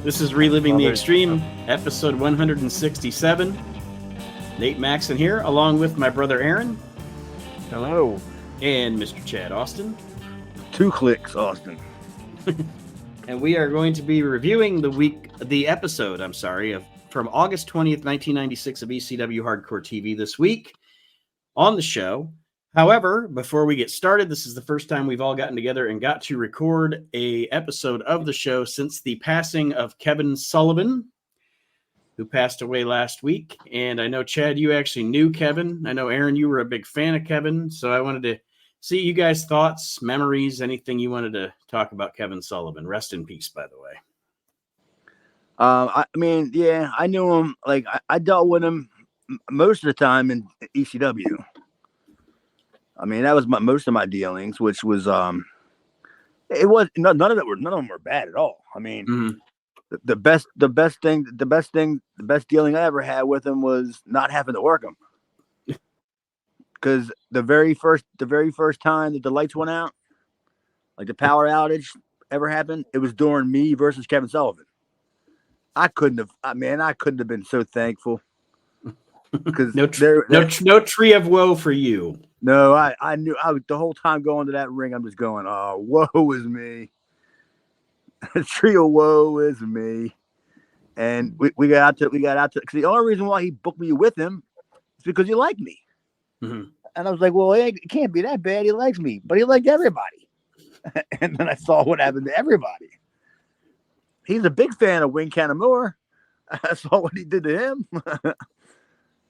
This is Reliving the Extreme, episode 167. Nate Maxon here, along with my brother Aaron. Hello. And Mr. Chad Austin. 2 clicks, Austin. And we are going to be reviewing the episode from August 20th, 1996 of ECW Hardcore TV this week on the show. However, before we get started, this is the first time we've all gotten together and got to record a episode of the show since the passing of Kevin Sullivan, who passed away last week. And I know, Chad, you actually knew Kevin. I know, Aaron, you were a big fan of Kevin. So I wanted to see you guys' thoughts, memories, anything you wanted to talk about Kevin Sullivan. Rest in peace, by the way. I knew him. Like, I dealt with him most of the time in ECW. I mean, that was most of my dealings, which was it was none of them were bad at all. I mean, the best dealing I ever had with him was not having to work him. Because the very first time that the lights went out, like the power outage ever happened, it was during me versus Kevin Sullivan. I couldn't have been so thankful. Because no tree of woe for you. No, I knew the whole time going to that ring, I'm just going, oh, woe is me. A tree of woe is me. And we got out to because the only reason why he booked me with him is because he liked me. Mm-hmm. And I was like, well, it can't be that bad. He likes me, but he liked everybody. And then I saw what happened to everybody. He's a big fan of Wayne Kanemaru. I saw what he did to him.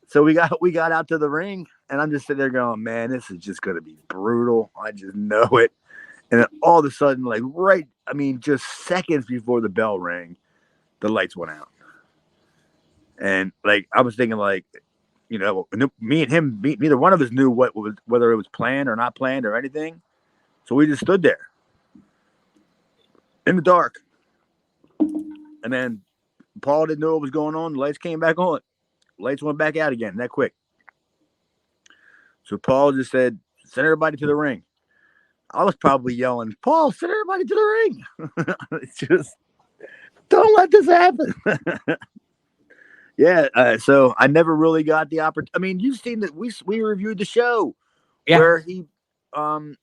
So we got out to the ring, and I'm just sitting there going, man, this is just going to be brutal. I just know it. And then all of a sudden, just seconds before the bell rang, the lights went out. And I was thinking, me and him, neither one of us knew whether it was planned or not planned or anything. So we just stood there in the dark. And then Paul didn't know what was going on. The lights came back on. Lights went back out again that quick. So Paul just said, send everybody to the ring. I was probably yelling, Paul, send everybody to the ring. It's just, don't let this happen. Yeah. So I never really got the opportunity. I mean, you've seen that we reviewed the show where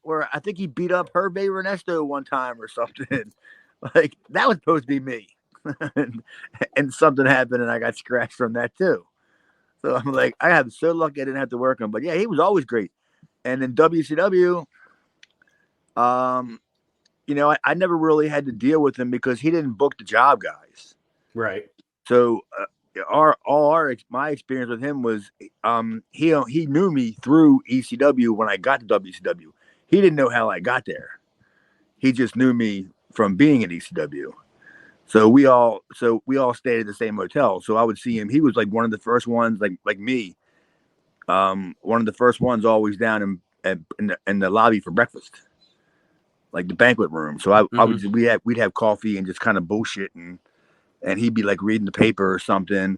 where I think he beat up Herve Ernesto one time or something. That was supposed to be me. and something happened and I got scratched from that too. So I'm like, I am so lucky I didn't have to work him. But yeah, he was always great. And in WCW, I never really had to deal with him because he didn't book the job guys. Right. So my experience with him was he knew me through ECW when I got to WCW. He didn't know how I got there. He just knew me from being in ECW. So we all stayed at the same hotel. So I would see him. He was like one of the first ones, like me. One of the first ones always down in the lobby for breakfast, like the banquet room. So we'd have coffee and just kind of bullshit, and he'd be like reading the paper or something,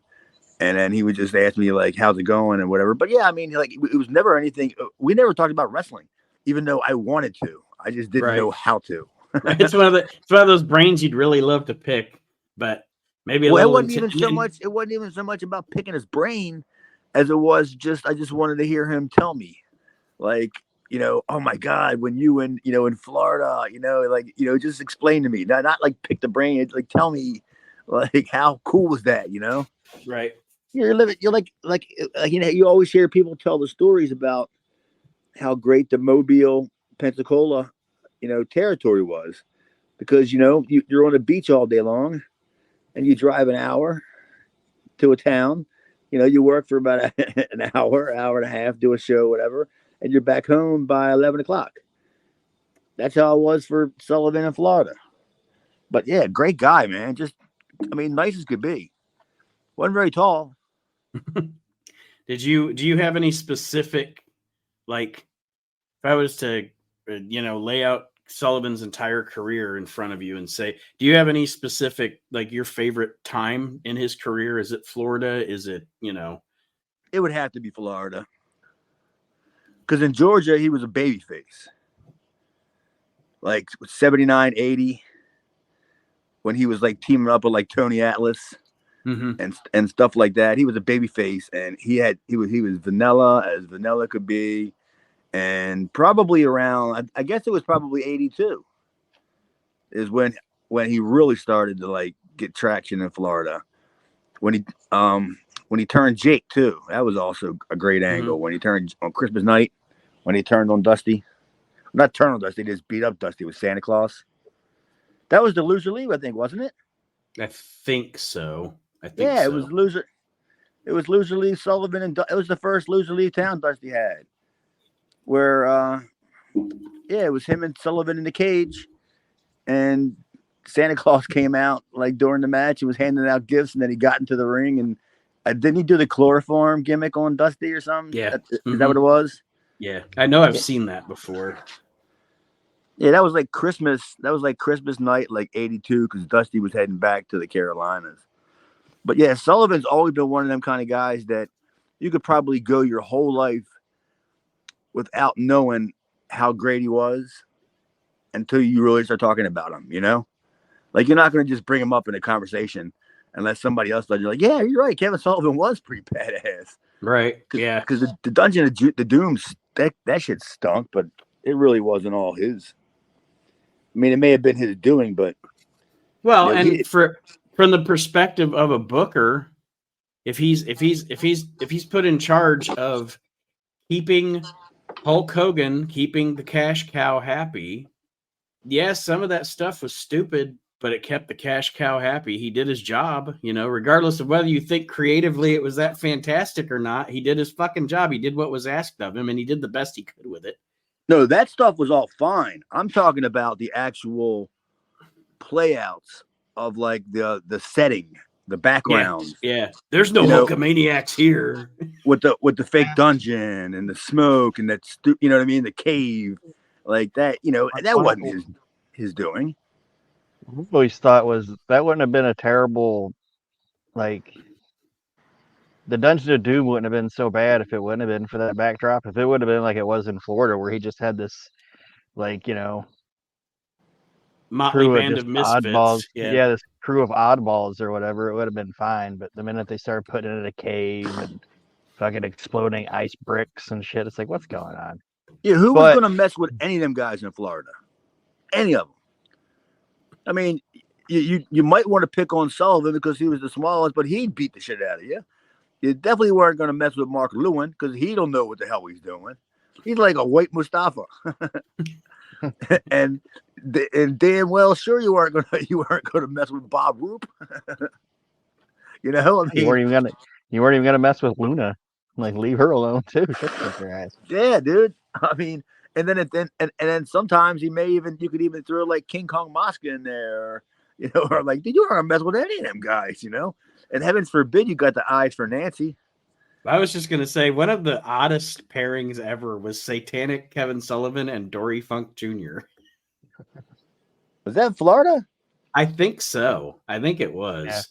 and then he would just ask me like, "How's it going?" and whatever. But yeah, I mean, it was never anything. We never talked about wrestling, even though I wanted to. I just didn't know how to. It's one of those brains you'd really love to pick, but maybe it wasn't even so much about picking his brain as it was I just wanted to hear him tell me, oh my God, when you in Florida, just explain to me, not like pick the brain, like tell me, how cool was that, Right. You're you always hear people tell the stories about how great the Mobile, Pensacola territory was, because you're on the beach all day long and you drive an hour to a town, you work for about an hour and a half, do a show, whatever, and you're back home by 11 o'clock. That's how it was for Sullivan in Florida. But yeah, great guy, man. Nice as could be. Wasn't very tall. Do you have any specific, if I was to lay out Sullivan's entire career in front of you and say, do you have any specific, your favorite time in his career? Is it Florida? Is it, It would have to be Florida. Because in Georgia, he was a babyface. 79, 80. when he was like teaming up with like Tony Atlas and stuff like that. He was a baby face, and he was vanilla as vanilla could be, and probably around I guess it was probably 82 is when he really started to like get traction in Florida. When he turned Jake too, that was also a great angle. When he turned on Christmas night, when he turned on Dusty, not turned on Dusty, just beat up Dusty with Santa Claus. That was the Loser League, I think, wasn't it? I think so. It was Loser. It was Loser League Sullivan, and it was the first Loser League town Dusty had, where it was him and Sullivan in the cage, and Santa Claus came out like during the match and was handing out gifts, and then he got into the ring and didn't he do the chloroform gimmick on Dusty or something? Yeah, is that what it was? Yeah, I know I've seen that before. Yeah, that was like Christmas. That was like Christmas night, like 82, because Dusty was heading back to the Carolinas. But yeah, Sullivan's always been one of them kind of guys that you could probably go your whole life without knowing how great he was until you really start talking about him, you know? Like, you're not going to just bring him up in a conversation unless somebody else does. You're like, yeah, you're right. Kevin Sullivan was pretty badass. Right, yeah. Because the Dungeon of the Doom, that shit stunk, but it really wasn't all his. I mean, it may have been his doing, but well, and from the perspective of a booker, if he's put in charge of keeping Hulk Hogan, keeping the cash cow happy, yes, some of that stuff was stupid, but it kept the cash cow happy. He did his job, you know, regardless of whether you think creatively it was that fantastic or not. He did his fucking job. He did what was asked of him, and he did the best he could with it. No, that stuff was all fine. I'm talking about the actual playouts of like the setting, the background. Yeah. There's no Hulkamaniacs here. With the fake dungeon and the smoke and you know what I mean? The cave, like that. You know, that wasn't his doing. I always thought that wouldn't have been a terrible, like, the Dungeon of Doom wouldn't have been so bad if it wouldn't have been for that backdrop. If it would have been like it was in Florida, where he just had this, like, you know, motley band of misfits. Oddballs. Yeah, this crew of oddballs or whatever, it would have been fine. But the minute they started putting it in a cave and fucking exploding ice bricks and shit, it's like, what's going on? Yeah, who was going to mess with any of them guys in Florida? Any of them. I mean, you might want to pick on Sullivan because he was the smallest, but he'd beat the shit out of you. You definitely weren't going to mess with Mark Lewin because he don't know what the hell he's doing. He's like a white Mustafa. and damn well sure you weren't going to mess with Bob Roop. You know, I mean, you weren't even gonna mess with Luna. Like, leave her alone too. Her ass. Yeah, dude. I mean, and then sometimes you could even throw like King Kong Mosca in there, you know, or like, did you want to mess with any of them guys, you know? And heavens forbid you got the eyes for Nancy. I was just gonna say one of the oddest pairings ever was Satanic Kevin Sullivan and Dory Funk Jr. Was that in Florida? I think so. I think it was. Yeah.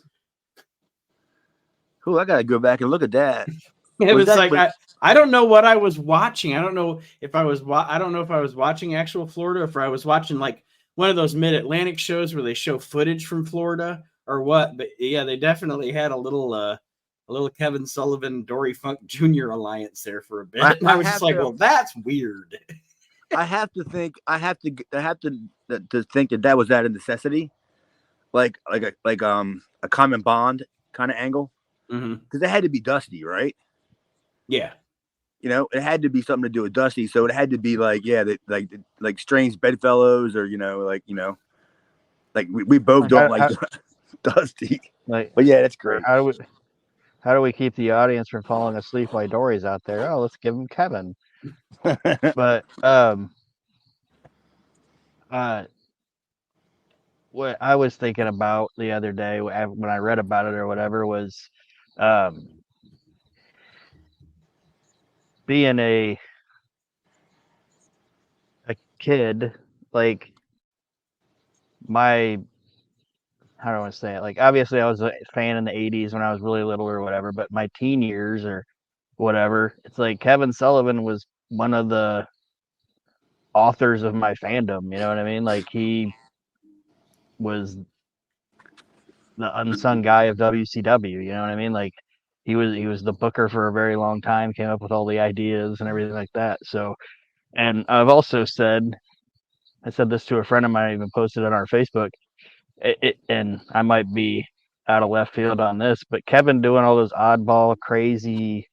Cool. I gotta go back and look at that. It was like I don't know what I was watching. I don't know if I was watching actual Florida or if I was watching like one of those Mid-Atlantic shows where they show footage from Florida or what. But yeah, they definitely had a little Kevin Sullivan, Dory Funk Jr. alliance there for a bit. And I was just like, well, that's weird. I have to think that was out of necessity, like a common bond kind of angle, because it had to be Dusty, right? Yeah, you know, it had to be something to do with Dusty, so it had to be like like strange bedfellows, or like we both don't like Dusty. Like, but yeah, that's great. How do we keep the audience from falling asleep while Dory's out there? Oh, let's give him Kevin. But what I was thinking about the other day when I read about it or whatever was being a kid, like how do I want to say it? Like, obviously I was a fan in the 80s when I was really little or whatever, but my teen years or whatever, it's like Kevin Sullivan was one of the authors of my fandom, you know what I mean? Like, he was the unsung guy of WCW. You know what I mean? Like he was the booker for a very long time, came up with all the ideas and everything like that. So, and I've also said, I said this to a friend of mine, I even posted on our Facebook, and I might be out of left field on this, but Kevin doing all those oddball, crazy,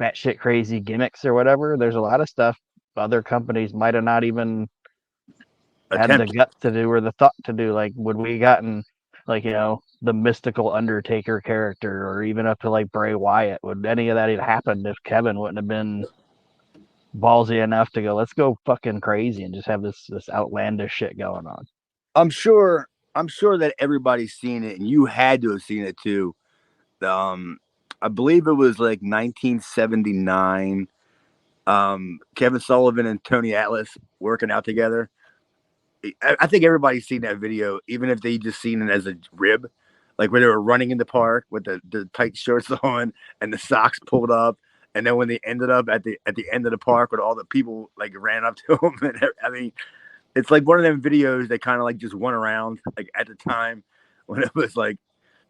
batshit crazy gimmicks or whatever, there's a lot of stuff other companies might have not even had the Attempt. guts to do or the thought to do. Like, would we gotten like, the mystical Undertaker character, or even up to like Bray Wyatt? Would any of that have happened if Kevin wouldn't have been ballsy enough to go, let's go fucking crazy and just have this outlandish shit going on? I'm sure that everybody's seen it, and you had to have seen it too. I believe it was like 1979. Kevin Sullivan and Tony Atlas working out together. I think everybody's seen that video, even if they just seen it as a rib, like where they were running in the park with the tight shirts on and the socks pulled up, and then when they ended up at the end of the park, with all the people like ran up to them, and I mean, it's like one of them videos that kind of like just went around like at the time when it was like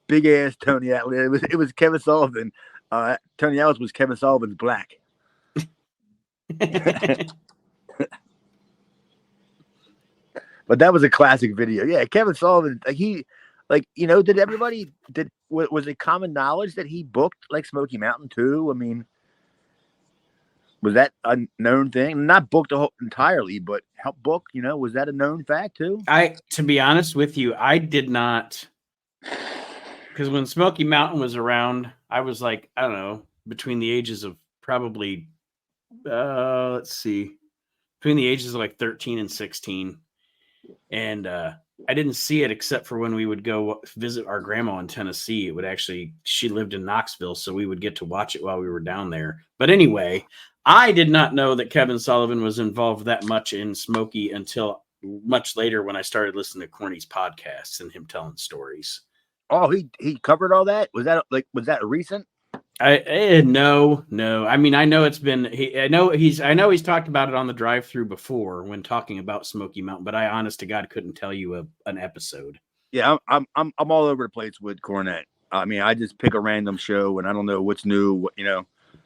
big ass Tony Atlas. It was Kevin Sullivan. Tony Atlas was Kevin Sullivan's black. But that was a classic video. Yeah, Kevin Sullivan, was it common knowledge that he booked like Smoky Mountain too? I mean, was that a known thing? Not booked entirely, but help book, was that a known fact too? To be honest with you, I did not, because when Smoky Mountain was around, I was like, I don't know, between the ages of probably, between the ages of like 13 and 16. And I didn't see it except for when we would go visit our grandma in Tennessee. She lived in Knoxville, so we would get to watch it while we were down there. But anyway, I did not know that Kevin Sullivan was involved that much in Smokey until much later when I started listening to Corny's podcasts and him telling stories. Oh, he covered all that? Was that recent? No. I mean, I know it's been. I know he's talked about it on the drive-through before when talking about Smoky Mountain, but I, honest to God, couldn't tell you an episode. Yeah, I'm all over the place with Cornette. I mean, I just pick a random show and I don't know what's new.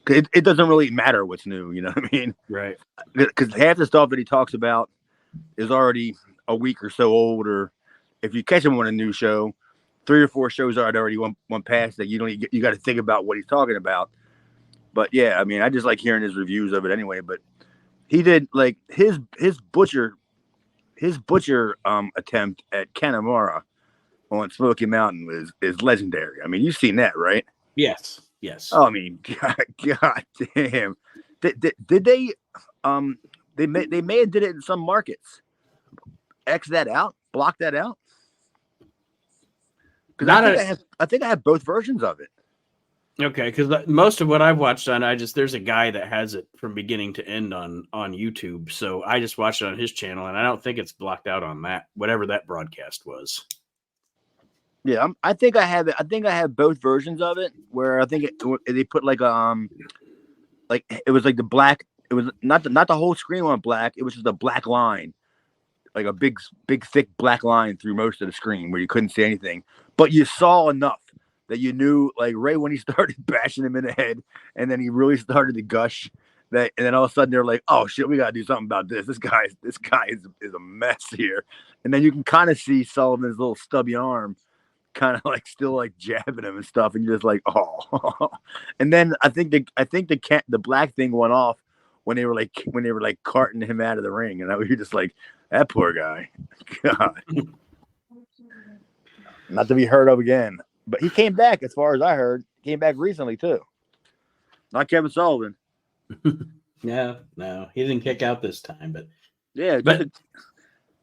It doesn't really matter what's new. You know what I mean? Right. Because half the stuff that he talks about is already a week or so old, or if you catch him on a new show, 3 or 4 shows are already one past that you got to think about what he's talking about. But yeah, I mean, I just like hearing his reviews of it anyway. But he did like his butcher attempt at Kanemaru on Smoky Mountain is legendary. I mean, you've seen that, right? Yes. Oh, I mean, God damn. Did they they may have did it in some markets. X that out, block that out. Because I think I have both versions of it. Okay, because most of what I've watched on, there's a guy that has it from beginning to end on YouTube, so I just watched it on his channel, and I don't think it's blocked out on that, whatever that broadcast was. Yeah, I think I have it. I think I have both versions of it, where I think they put like it was like the black. It was not the whole screen went black. It was just a black line, like a big thick black line through most of the screen where you couldn't see anything, but you saw enough that you knew, like right when he started bashing him in the head, and then he really started to gush. And then all of a sudden they're like, "Oh shit, we gotta do something about this. This guy is a mess here." And then you can kind of see Sullivan's little stubby arm, kind of like still like jabbing him and stuff, and you're just like, "Oh." And then I think the black thing went off when they were like carting him out of the ring, and you're just like, that poor guy. God, not to be heard of again. But he came back, as far as I heard. Came back recently too. Not Kevin Sullivan. No, he didn't kick out this time. But yeah, I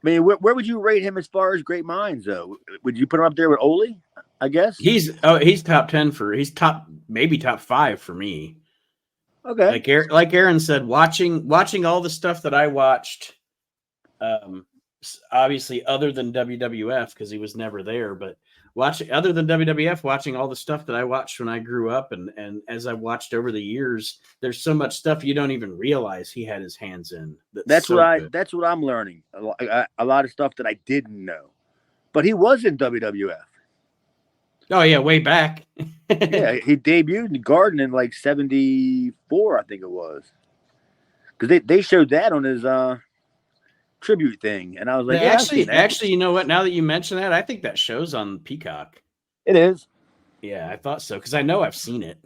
mean, where would you rate him as far as great minds, though? Would you put him up there with Ole? I guess he's top 10 he's maybe top 5 for me. Okay, like Aaron said, watching all the stuff that I watched, obviously other than WWF because he was never there, but other than WWF, watching all the stuff that I watched when I grew up, and as I watched over the years, there's so much stuff you don't even realize he had his hands in. That's what I'm learning. A lot of stuff that I didn't know. but he was in WWF. Oh yeah, way back. Yeah, he debuted in Garden in like '74, I think it was. Because they showed that on his tribute thing, and I was like, yeah, I've seen that. Actually, you know what? Now that you mention that, I think that show's on Peacock. It is. Yeah, I thought so because I know I've seen it.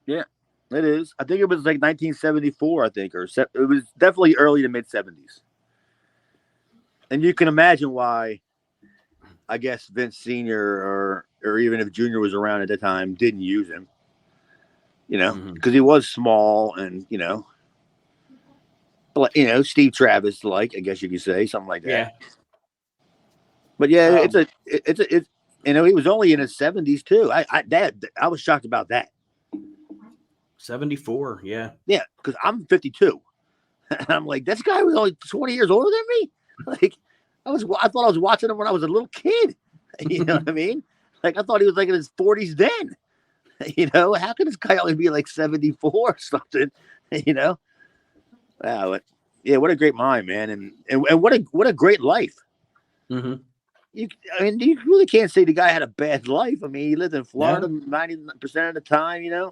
Yeah, it is. I think it was like 1974, I think, or it was definitely early to mid 70s. And you can imagine why, I guess, Vince Sr. or even if Junior was around at the time, didn't use him. You know, because he was small and, Steve Travis, like, I guess you could say, something like that. Yeah. But yeah, it's he was only in his 70s too. I was shocked about that. 74, yeah. Yeah, because I'm 52. And I'm like, this guy was only 20 years older than me? Like, I thought I was watching him when I was a little kid. You know what I mean? Like, I thought he was like in his 40s then. How could this guy only be like 74 or something? Wow. Yeah, what a great mind, man. And what a great life. Mm-hmm. You really can't say the guy had a bad life. I mean, he lived in Florida 90% of the time,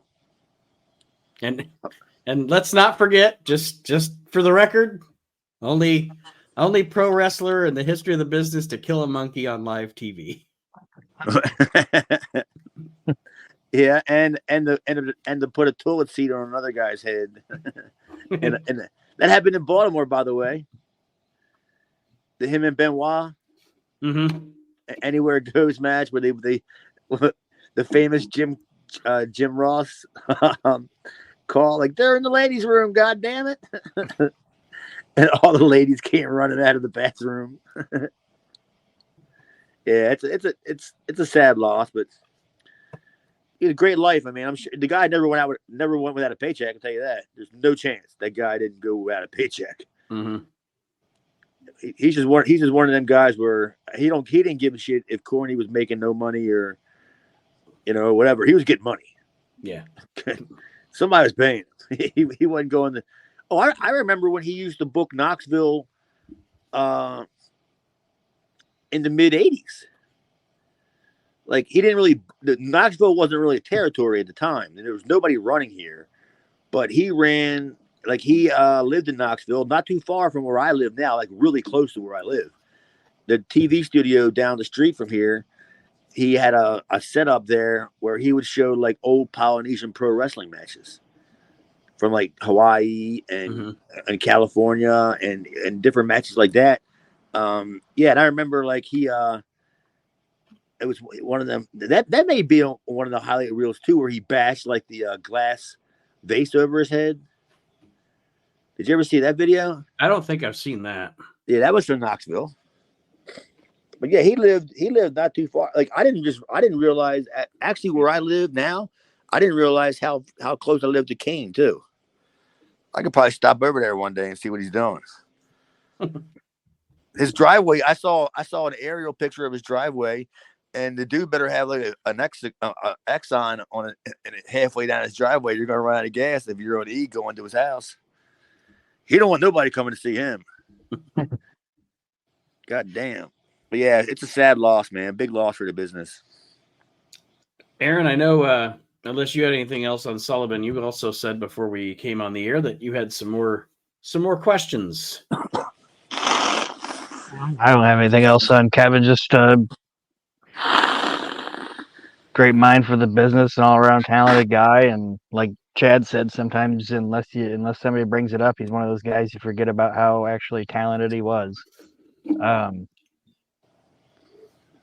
And let's not forget, just for the record, only pro wrestler in the history of the business to kill a monkey on live TV. Yeah, and to put a toilet seat on another guy's head, and that happened in Baltimore, by the way. Him and Benoit, Anywhere Goes match where they the famous Jim Ross call, like, they're in the ladies' room, god damn it. And all the ladies came running out of the bathroom. Yeah, it's a sad loss, but he had a great life. I mean, I'm sure the guy never went without a paycheck. I can tell you that. There's no chance that guy didn't go without a paycheck. Mm-hmm. He's just one of them guys where he didn't give a shit if Corny was making no money or whatever. He was getting money. Yeah. Somebody was paying him. He wasn't going to. Oh, I remember when he used to book Knoxville in the mid 80s. Like, Knoxville wasn't really a territory at the time. There was nobody running here, but he ran, like, he lived in Knoxville, not too far from where I live now, like really close to where I live. The TV studio down the street from here, he had a setup there where he would show like old Polynesian pro wrestling matches from like Hawaii and California and different matches like that. Yeah, and I remember like it was one of them that may be one of the highlight reels too, where he bashed like the glass vase over his head. Did you ever see that video? I don't think I've seen that. Yeah, that was from Knoxville. But yeah, he lived not too far. Like, I didn't realize actually where I live now. I didn't realize how close I lived to Kane too. I could probably stop over there one day and see what he's doing. His driveway, I saw an aerial picture of his driveway, and the dude better have like an Exxon on it, and halfway down his driveway, you're gonna run out of gas if you're on E going to his house. He don't want nobody coming to see him. God damn. But yeah, it's a sad loss, man. Big loss for the business. Aaron, I know, unless you had anything else on Sullivan, you also said before we came on the air that you had some more questions. I don't have anything else on Kevin. Just great mind for the business and all around talented guy. And like Chad said, sometimes unless somebody brings it up, he's one of those guys you forget about how actually talented he was.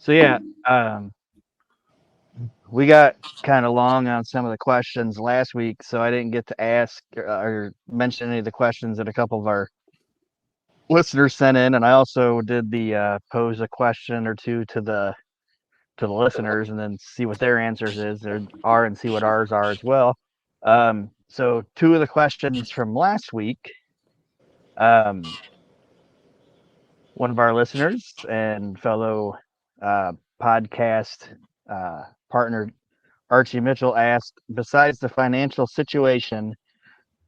So yeah, we got kind of long on some of the questions last week, so I didn't get to ask or mention any of the questions that a couple of our listeners sent in, and I also did the pose a question or two to the listeners, and then see what their answers are, and see what ours are as well. So two of the questions from last week, one of our listeners and fellow podcast partner Archie Mitchell asked, besides the financial situation,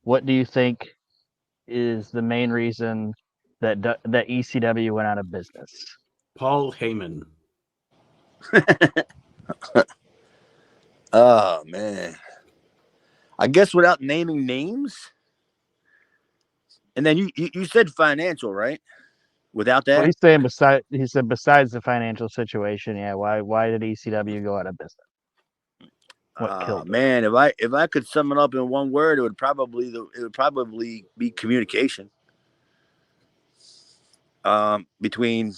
what do you think is the main reason that ECW went out of business? Paul Heyman. Oh man. I guess without naming names. And then you said financial, right? Without Well, that? he's saying besides the financial situation, yeah. Why did ECW go out of business? What killed it? Man, if I could sum it up in one word, it would probably be communication. Between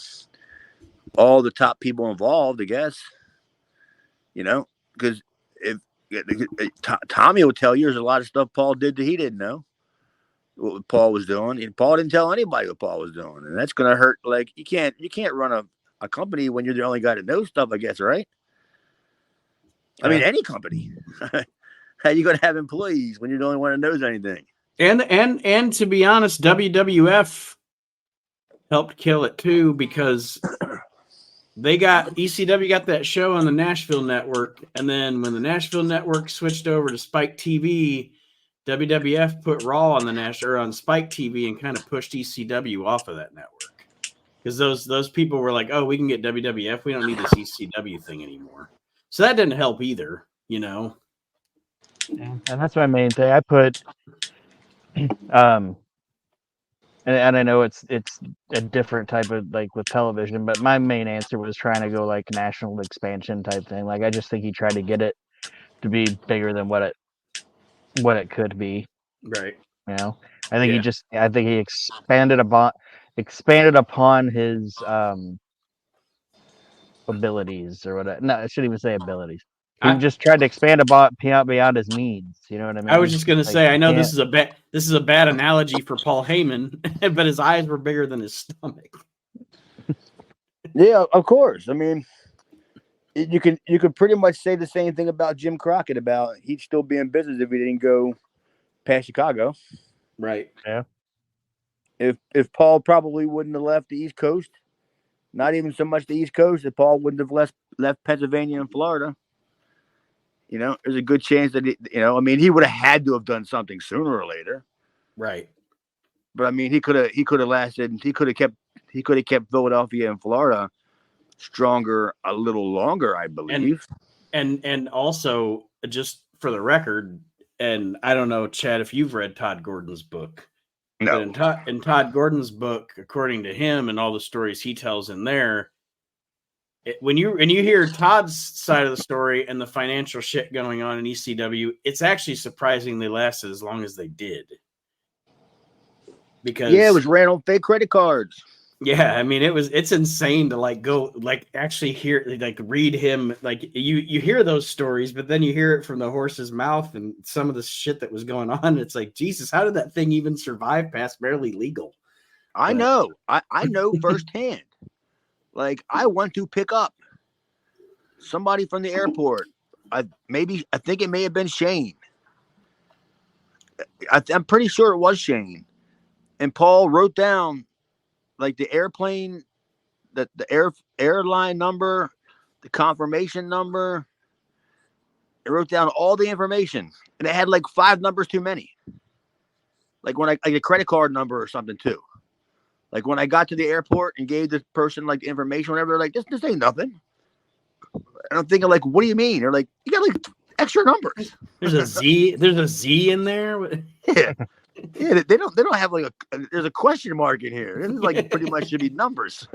all the top people involved, I guess. Because if Tommy will tell you, there's a lot of stuff Paul did that he didn't know what Paul was doing, and Paul didn't tell anybody what Paul was doing, and that's gonna hurt. Like you can't run a company when you're the only guy that knows stuff, I guess, right? I mean, any company. How you gonna have employees when you're the only one that knows anything? And to be honest, WWF helped kill it too, because ECW got that show on the Nashville network, and then when the Nashville network switched over to Spike TV, WWF put Raw on on Spike TV and kind of pushed ECW off of that network, because those people were like, oh, we can get WWF, we don't need this ECW thing anymore. So that didn't help either, Yeah, and that's my main thing. I put and I know it's a different type of, like, with television, but my main answer was trying to go like national expansion type thing. Like I just think he tried to get it to be bigger than what it could be. right? I think I think he expanded upon his abilities or whatever. No, I shouldn't even say abilities. He just tried to expand beyond his needs. You know what I mean? I was just gonna say, I know this this is a bad analogy for Paul Heyman, but his eyes were bigger than his stomach. Yeah, of course. I mean, you could pretty much say the same thing about Jim Crockett, about he'd still be in business if he didn't go past Chicago. Right. Yeah. If Paul probably wouldn't have left the East Coast, not even so much the East Coast, if Paul wouldn't have left Pennsylvania and Florida, there's a good chance that he would have had to have done something sooner or later. Right. But I mean, he could have lasted. He could have kept Philadelphia and Florida stronger a little longer, I believe. And also, just for the record, and I don't know, Chad, if you've read Todd Gordon's book. No. But in Todd Gordon's book, according to him and all the stories he tells in there, when you hear Todd's side of the story and the financial shit going on in ECW, it's actually surprising they lasted as long as they did. Because it was ran on fake credit cards. Yeah, I mean, it's insane to go actually hear, read him, you hear those stories, but then you hear it from the horse's mouth and some of the shit that was going on. It's like, Jesus, how did that thing even survive past barely legal? I know. I know firsthand. Like, I went to pick up somebody from the airport. I think it may have been Shane. I'm pretty sure it was Shane. And Paul wrote down the airplane, the airline number, the confirmation number. It wrote down all the information, and it had 5 numbers too many. When a credit card number or something too. When I got to the airport and gave the person the information, whatever, they're like, this ain't nothing. And I'm thinking, what do you mean? They're like, you got extra numbers. There's a Z in there. Yeah. Yeah, they don't have there's a question mark in here. This is pretty much should be numbers.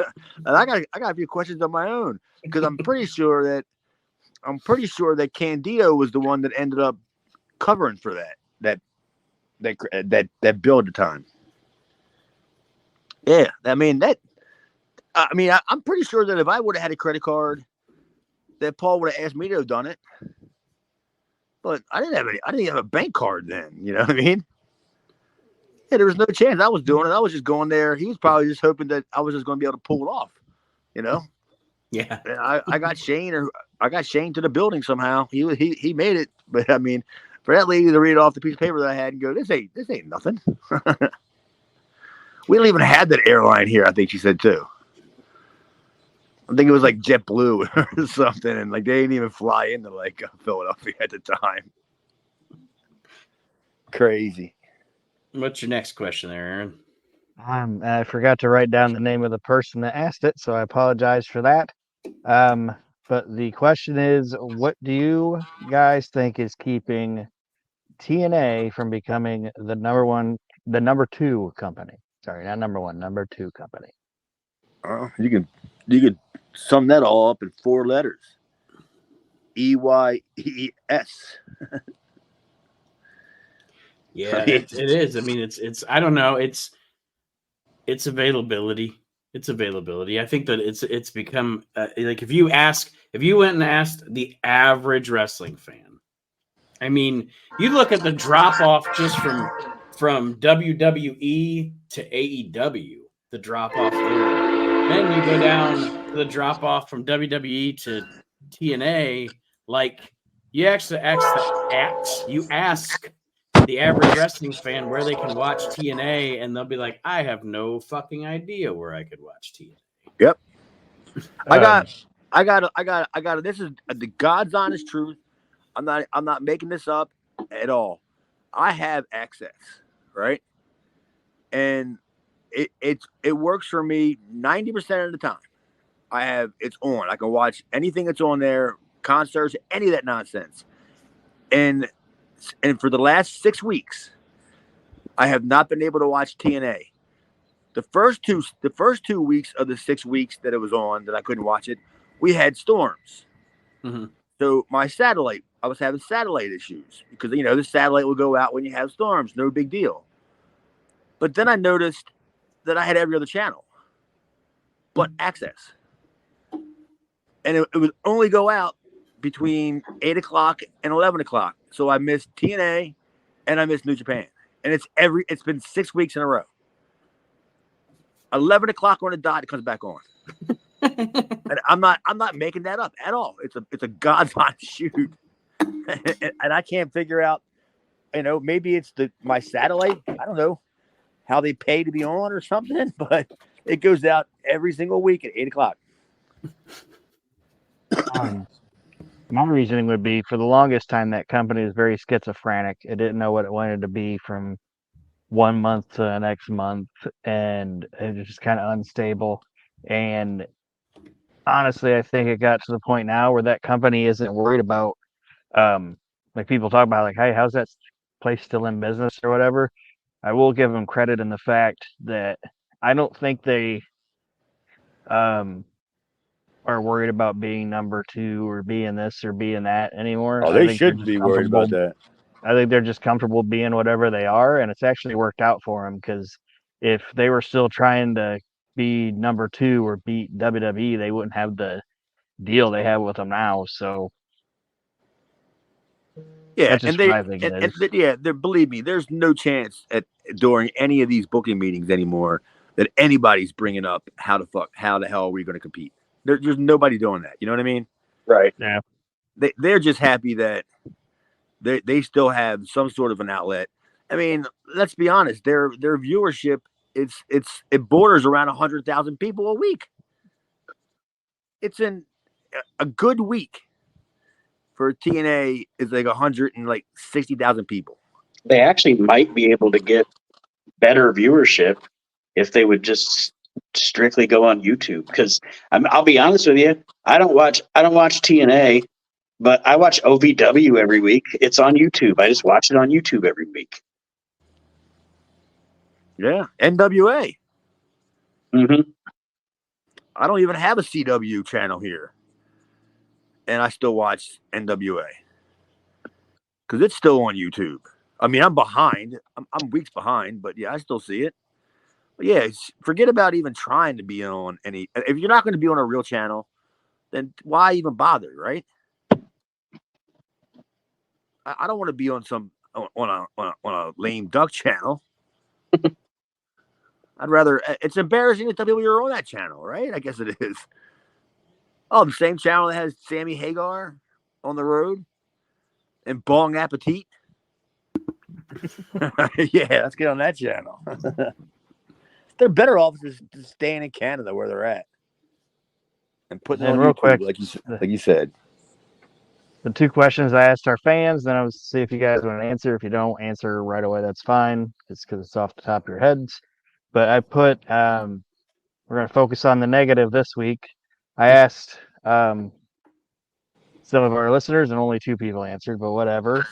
And I got a few questions of my own, because I'm pretty sure that Candido was the one that ended up covering for that bill at the time. Yeah, I'm pretty sure that if I would have had a credit card, that Paul would have asked me to have done it. But I didn't have a bank card then. You know what I mean? Yeah, there was no chance I was doing it. I was just going there. He was probably just hoping that I was just going to be able to pull it off. Yeah. And I got Shane to the building somehow. He made it. But for that lady to read off the piece of paper that I had and go, this ain't nothing. We don't even have that airline here, I think she said too. I think it was JetBlue or something, and they didn't even fly into Philadelphia at the time. Crazy. What's your next question there, Aaron? I forgot to write down the name of the person that asked it, so I apologize for that. But the question is, what do you guys think is keeping TNA from becoming the number two company? Sorry, not number one, number two company. You can sum that all up in 4 letters. EYES. Yeah, it is. I mean, it's. I don't know. It's availability. It's availability. I think that it's become like if you went and asked the average wrestling fan, I mean, you look at the drop off just from WWE to AEW, the drop off there. Then you go down to the drop off from WWE to TNA. Like you actually ask the average wrestling fan where they can watch TNA, and they'll be like, I have no fucking idea where I could watch TNA. Yep. I got. This is the God's honest truth. I'm not making this up at all. I have access, right? And it works for me 90% of the time. It's on. I can watch anything that's on there, concerts, any of that nonsense. And for the last 6 weeks, I have not been able to watch TNA. The first 2 weeks of the 6 weeks that it was on that I couldn't watch it, we had storms. Mm-hmm. So I was having satellite issues because the satellite will go out when you have storms, no big deal. But then I noticed that I had every other channel, but access, and it would only go out between 8 o'clock and 11 o'clock. So I missed TNA and I missed New Japan. And it's been 6 weeks in a row. 11 o'clock on the dot, it comes back on. And I'm not making that up at all. It's a God's honest shoot. And I can't figure out, maybe it's my satellite. I don't know how they pay to be on or something, but it goes out every single week at 8 o'clock. My reasoning would be for the longest time that company was very schizophrenic. It didn't know what it wanted to be from 1 month to the next month, and it was just kind of unstable. And honestly, I think it got to the point now where that company isn't worried about, like people talk about, like, hey, how's that place still in business or whatever. I will give them credit in the fact that I don't think they are worried about being number two or being this or being that anymore. Oh, they should be worried about that. I think they're just comfortable being whatever they are, and it's actually worked out for them, because if they were still trying to be number two or beat WWE, they wouldn't have the deal they have with them now. So yeah, that's just what I think it is. Believe me, there's no chance during any of these booking meetings anymore that anybody's bringing up how the hell are we going to compete. There's nobody doing that. You know what I mean? Right. Yeah. They're just happy that they still have some sort of an outlet. I mean, let's be honest. Their viewership it borders around 100,000 people a week. It's in a good week for TNA is like 160,000 people. They actually might be able to get better viewership if they would just strictly go on YouTube. Because I'll be honest with you, I don't watch TNA, but I watch OVW every week. It's on YouTube. I just watch it on YouTube every week. Yeah, NWA. Mm-hmm. I don't even have a CW channel here, and I still watch NWA because it's still on YouTube. I mean, I'm behind. I'm weeks behind, but yeah, I still see it. But yeah, forget about even trying to be on any. If you're not going to be on a real channel, then why even bother, right? I don't want to be on on a lame duck channel. I'd rather. It's embarrassing to tell people you're on that channel, right? I guess it is. Oh, the same channel that has Sammy Hagar on the road and Bong Appetit. Yeah, let's get on that channel. They're better off just staying in Canada where they're at and putting it on real YouTube, quick, like you said. The 2 questions I asked our fans, then I was see if you guys want to answer. If you don't answer right away, that's fine. It's because it's off the top of your heads. but I put we're going to focus on the negative this week. I asked some of our listeners, and only 2 people answered, but whatever.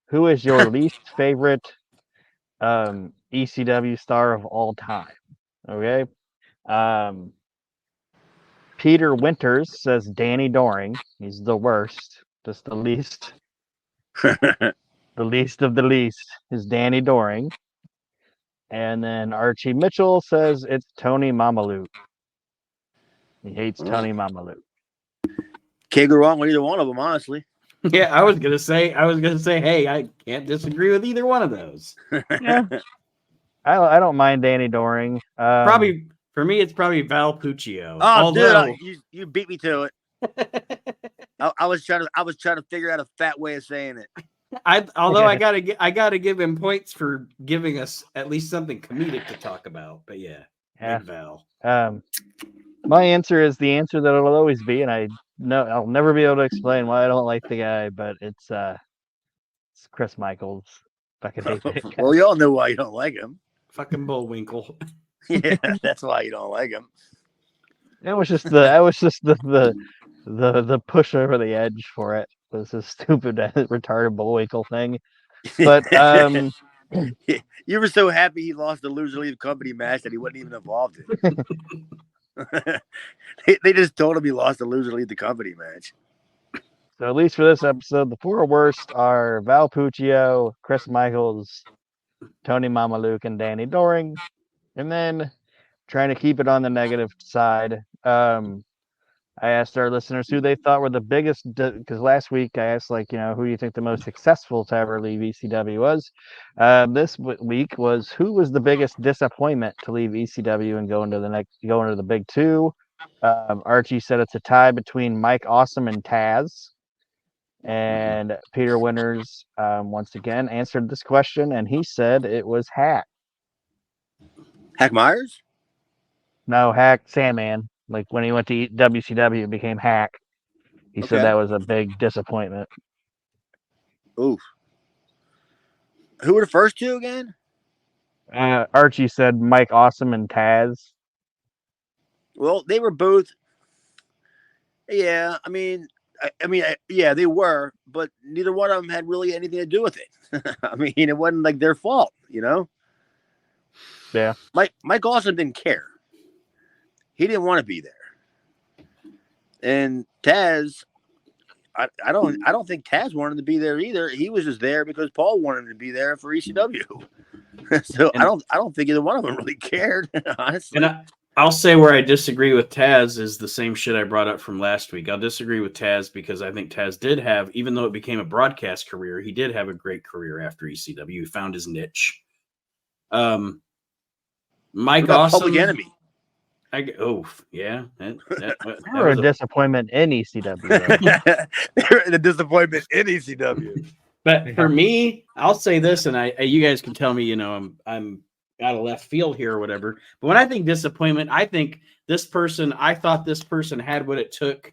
Who is your least favorite ECW star of all time? Okay. Peter Winters says Danny Doring. He's the worst. Just the least. The least of the least is Danny Doring. And then Archie Mitchell says it's Tony Mamalu. He hates Tony Mamalu. Can't go wrong with either one of them, honestly. Yeah, I was gonna say, hey, I can't disagree with either one of those. Yeah. I don't mind Danny Doring. Probably for me, it's probably Val Puccio. Oh, dude, you beat me to it. I was trying to figure out a fat way of saying it. I gotta give him points for giving us at least something comedic to talk about. But yeah. Big Val. My answer is the answer that it'll always be, and I'll never be able to explain why I don't like the guy, but it's Chris Michaels. Fucking hate that guy. Well, you all know why you don't like him. Fucking Bullwinkle. Yeah, that's why you don't like him. It was just the push over the edge for it. It was a stupid retarded Bullwinkle thing. But you were so happy he lost the Loser Leave Company match that he wasn't even involved in. They just told him he lost the Loser Leave the Company match. So at least for this episode, the 4 worst are Val Puccio, Chris Michaels, Tony Mamaluke, and Danny Doring. And then trying to keep it on the negative side, I asked our listeners who they thought were the biggest, because last week I asked, who do you think the most successful to ever leave ECW was? This week was who was the biggest disappointment to leave ECW and go into the big 2. Archie said it's a tie between Mike Awesome and Thjs. And Peter Winters once again answered this question, and he said it was Hack. Hack Myers? No, Hack Sandman. Like when he went to WCW, it became Hack. He said that was a big disappointment. Oof. Who were the first 2 again? Archie said Mike Awesome and Thjs. Well, they were both. Yeah, yeah, they were, but neither one of them had really anything to do with it. I mean, it wasn't like their fault, Yeah. Mike Awesome didn't care. He didn't want to be there. And Thjs, I don't think Thjs wanted to be there either. He was just there because Paul wanted him to be there for ECW. So I don't think either one of them really cared, honestly. And I'll say where I disagree with Thjs is the same shit I brought up from last week. I'll disagree with Thjs because I think Thjs did have, even though it became a broadcast career, he did have a great career after ECW. He found his niche. Mike Awesome. Public Enemy. Yeah. That They were a disappointment in ECW. They were a disappointment in ECW. But for me, I'll say this, and you guys can tell me, I'm out of left field here or whatever. But when I think disappointment, I think I thought this person had what it took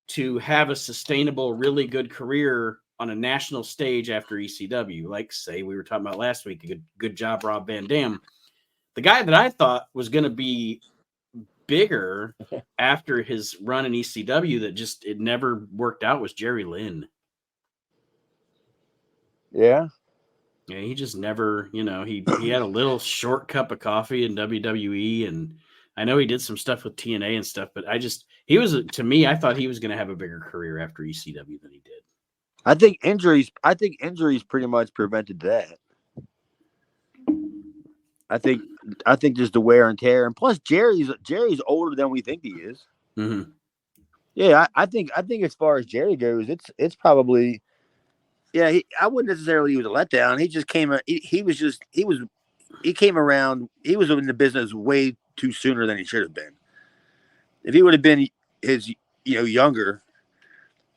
to have a sustainable, really good career on a national stage after ECW. Like, say, we were talking about last week, a good job, Rob Van Dam. The guy that I thought was going to be bigger after his run in ECW that it never worked out was Jerry Lynn. Yeah. Yeah, he just never, he had a little short cup of coffee in WWE, and I know he did some stuff with TNA and stuff, but I thought he was going to have a bigger career after ECW than he did. I think injuries pretty much prevented that. I think just the wear and tear, and plus Jerry's older than we think he is. Mm-hmm. Yeah, I think as far as Jerry goes, it's probably. Yeah, I wouldn't necessarily use a letdown. He just came. He came around. He was in the business way too sooner than he should have been. If he would have been younger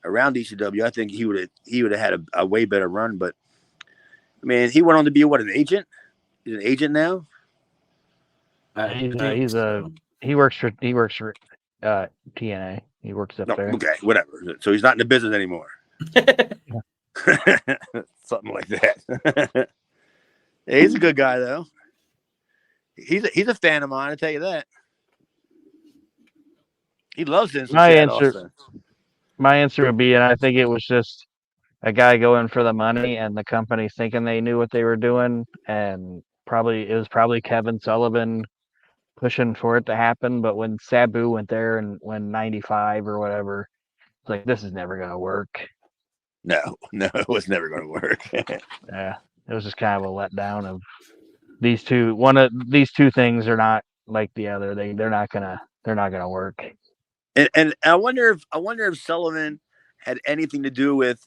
around ECW, I think he would have had a way better run. But I mean, he went on to be an agent. He's an agent now. He works for TNA. He works up there. Okay, whatever. So he's not in the business anymore. Something like that. Yeah, he's a good guy though. He's a fan of mine. I tell you that. He loves this. My answer would be, and I think it was just a guy going for the money and the company thinking they knew what they were doing, and it was probably Kevin Sullivan pushing for it to happen. But when Sabu went there and when 95 or whatever, it's like, this is never gonna work. No, it was never going to work. Yeah, it was just kind of a letdown of these two. One of these two things are not like the other. They're not gonna work. And I wonder if Sullivan had anything to do with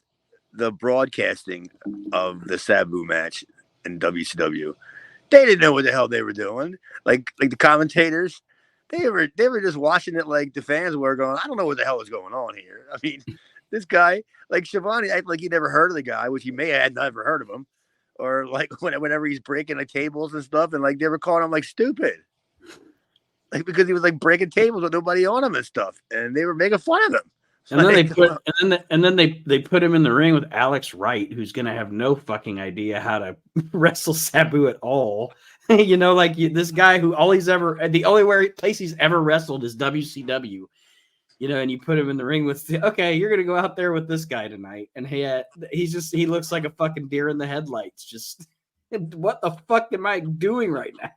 the broadcasting of the Sabu match in WCW. They didn't know what the hell they were doing. Like the commentators, they were just watching it like the fans were going, I don't know what the hell is going on here. I mean, this guy, like Schiavone, acted like he never heard of the guy, which he may have never heard of him. Or like whenever he's breaking like tables and stuff, and like they were calling him like stupid. Like because he was like breaking tables with nobody on him and stuff. And they were making fun of him. And then they put him in the ring with Alex Wright, who's gonna have no fucking idea how to wrestle Sabu at all. You know, like this guy who the only place he's ever wrestled is WCW. You know, and you put him in the ring with, okay, you're gonna go out there with this guy tonight, and he looks like a fucking deer in the headlights. Just what the fuck am I doing right now?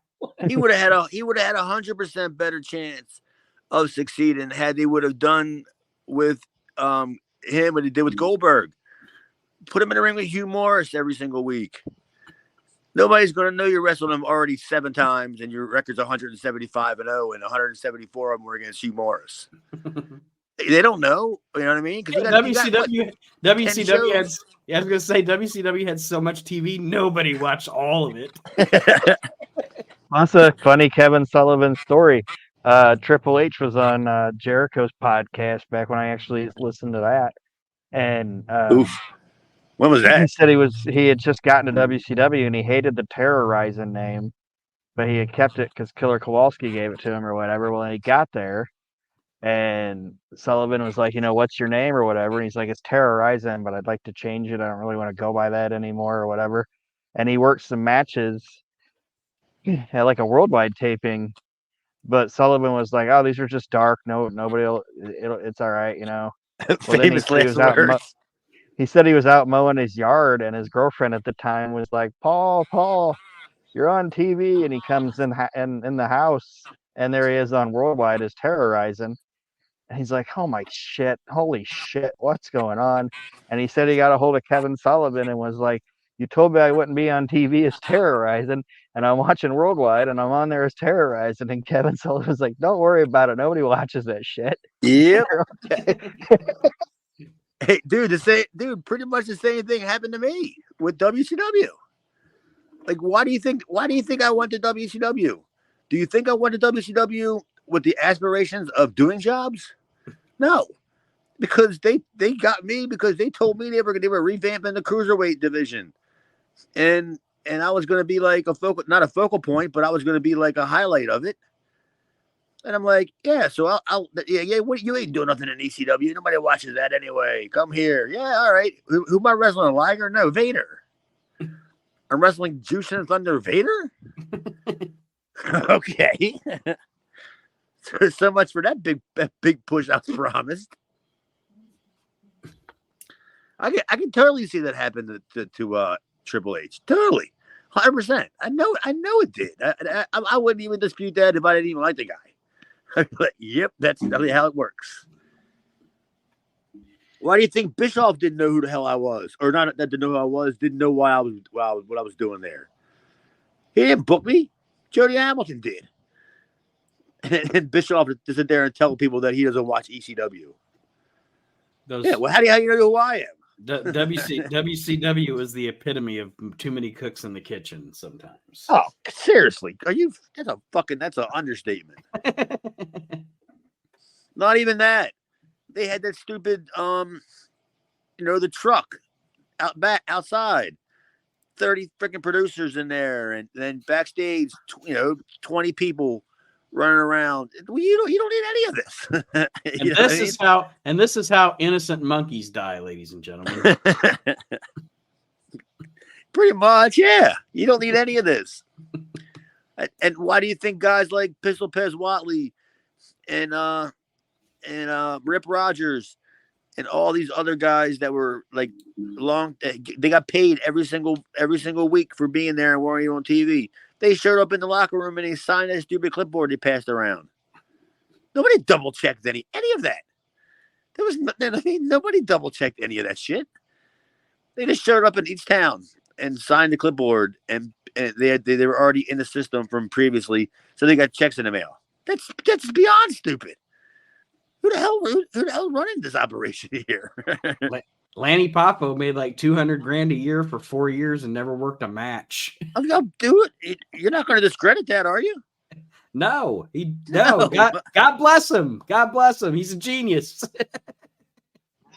He would have had 100% better chance of succeeding had they would have done with him what he did with Goldberg. Put him in the ring with Hugh Morris every single week. Nobody's going to know you wrestled him already 7 times and your record's 175-0 and 174 of them were against Hugh Morris. They don't know. You know what I mean? Because WCW had. Yeah, I was going to say WCW had so much TV, nobody watched all of it. That's a funny Kevin Sullivan story. Triple H was on Jericho's podcast back when I actually listened to that, and when was that? He said he had just gotten to WCW and he hated the Terrorizing name, but he had kept it because Killer Kowalski gave it to him or whatever. Well, he got there, and Sullivan was like, what's your name or whatever, and he's like, it's Terrorizing, but I'd like to change it. I don't really want to go by that anymore or whatever. And he worked some matches at like a worldwide taping. But Sullivan was like, "Oh, these are just dark. No, it's all right, Well, Famous last words. He said he was out mowing his yard, and his girlfriend at the time was like, "Paul, you're on TV." And he comes in the house, and there he is on Worldwide as Terrorizing. And he's like, "Oh my shit, holy shit, what's going on?" And he said he got a hold of Kevin Sullivan and was like, "You told me I wouldn't be on TV as Terrorizing, and I'm watching Worldwide, and I'm on there as Terrorizing." And Kevin Sullivan was like, "Don't worry about it. Nobody watches that shit." Yep. Hey, dude, pretty much the same thing happened to me with WCW. Like, why do you think I went to WCW? Do you think I went to WCW with the aspirations of doing jobs? No. Because they got me because they told me they were revamping the cruiserweight division. And I was going to be like not a focal point, but I was going to be like a highlight of it. And I'm like, yeah, so I'll what, you ain't doing nothing in ECW. Nobody watches that anyway. Come here. Yeah, all right. Who am I wrestling? Liger? No, Vader. I'm wrestling Jushin Thunder Vader? Okay. So much for that big push I was promised. I can totally see that happen to Triple H. Totally. 100%. I know it did. I wouldn't even dispute that if I didn't even like the guy. I'd be like, yep, that's how it works. Why do you think Bischoff didn't know who the hell I was? Or not that didn't know who I was, didn't know what I was doing there. He didn't book me. Jody Hamilton did. And Bischoff to sit there and tell people that he doesn't watch ECW. Well, how do you know who I am? WCW is the epitome of too many cooks in the kitchen sometimes. Oh, seriously. That's an understatement. Not even that. They had that stupid the truck outside. 30 freaking producers in there, and then backstage, 20 people running around. Well, you don't need any of this. This is how innocent monkeys die, ladies and gentlemen. Pretty much, yeah. You don't need any of this. And why do you think guys like Pistol Pez Watley and Rip Rogers and all these other guys that were like they got paid every single week for being there and weren't even on TV. They showed up in the locker room and they signed that stupid clipboard they passed around. Nobody double checked any of that. Nobody double checked any of that shit. They just showed up in each town and signed the clipboard, and they were already in the system from previously, so they got checks in the mail. That's beyond stupid. Who the hell running this operation here? Lanny Poffo made like $200,000 a year for 4 years and never worked a match. I'll do it. You're not going to discredit that, are you? No. God bless him. God bless him. He's a genius.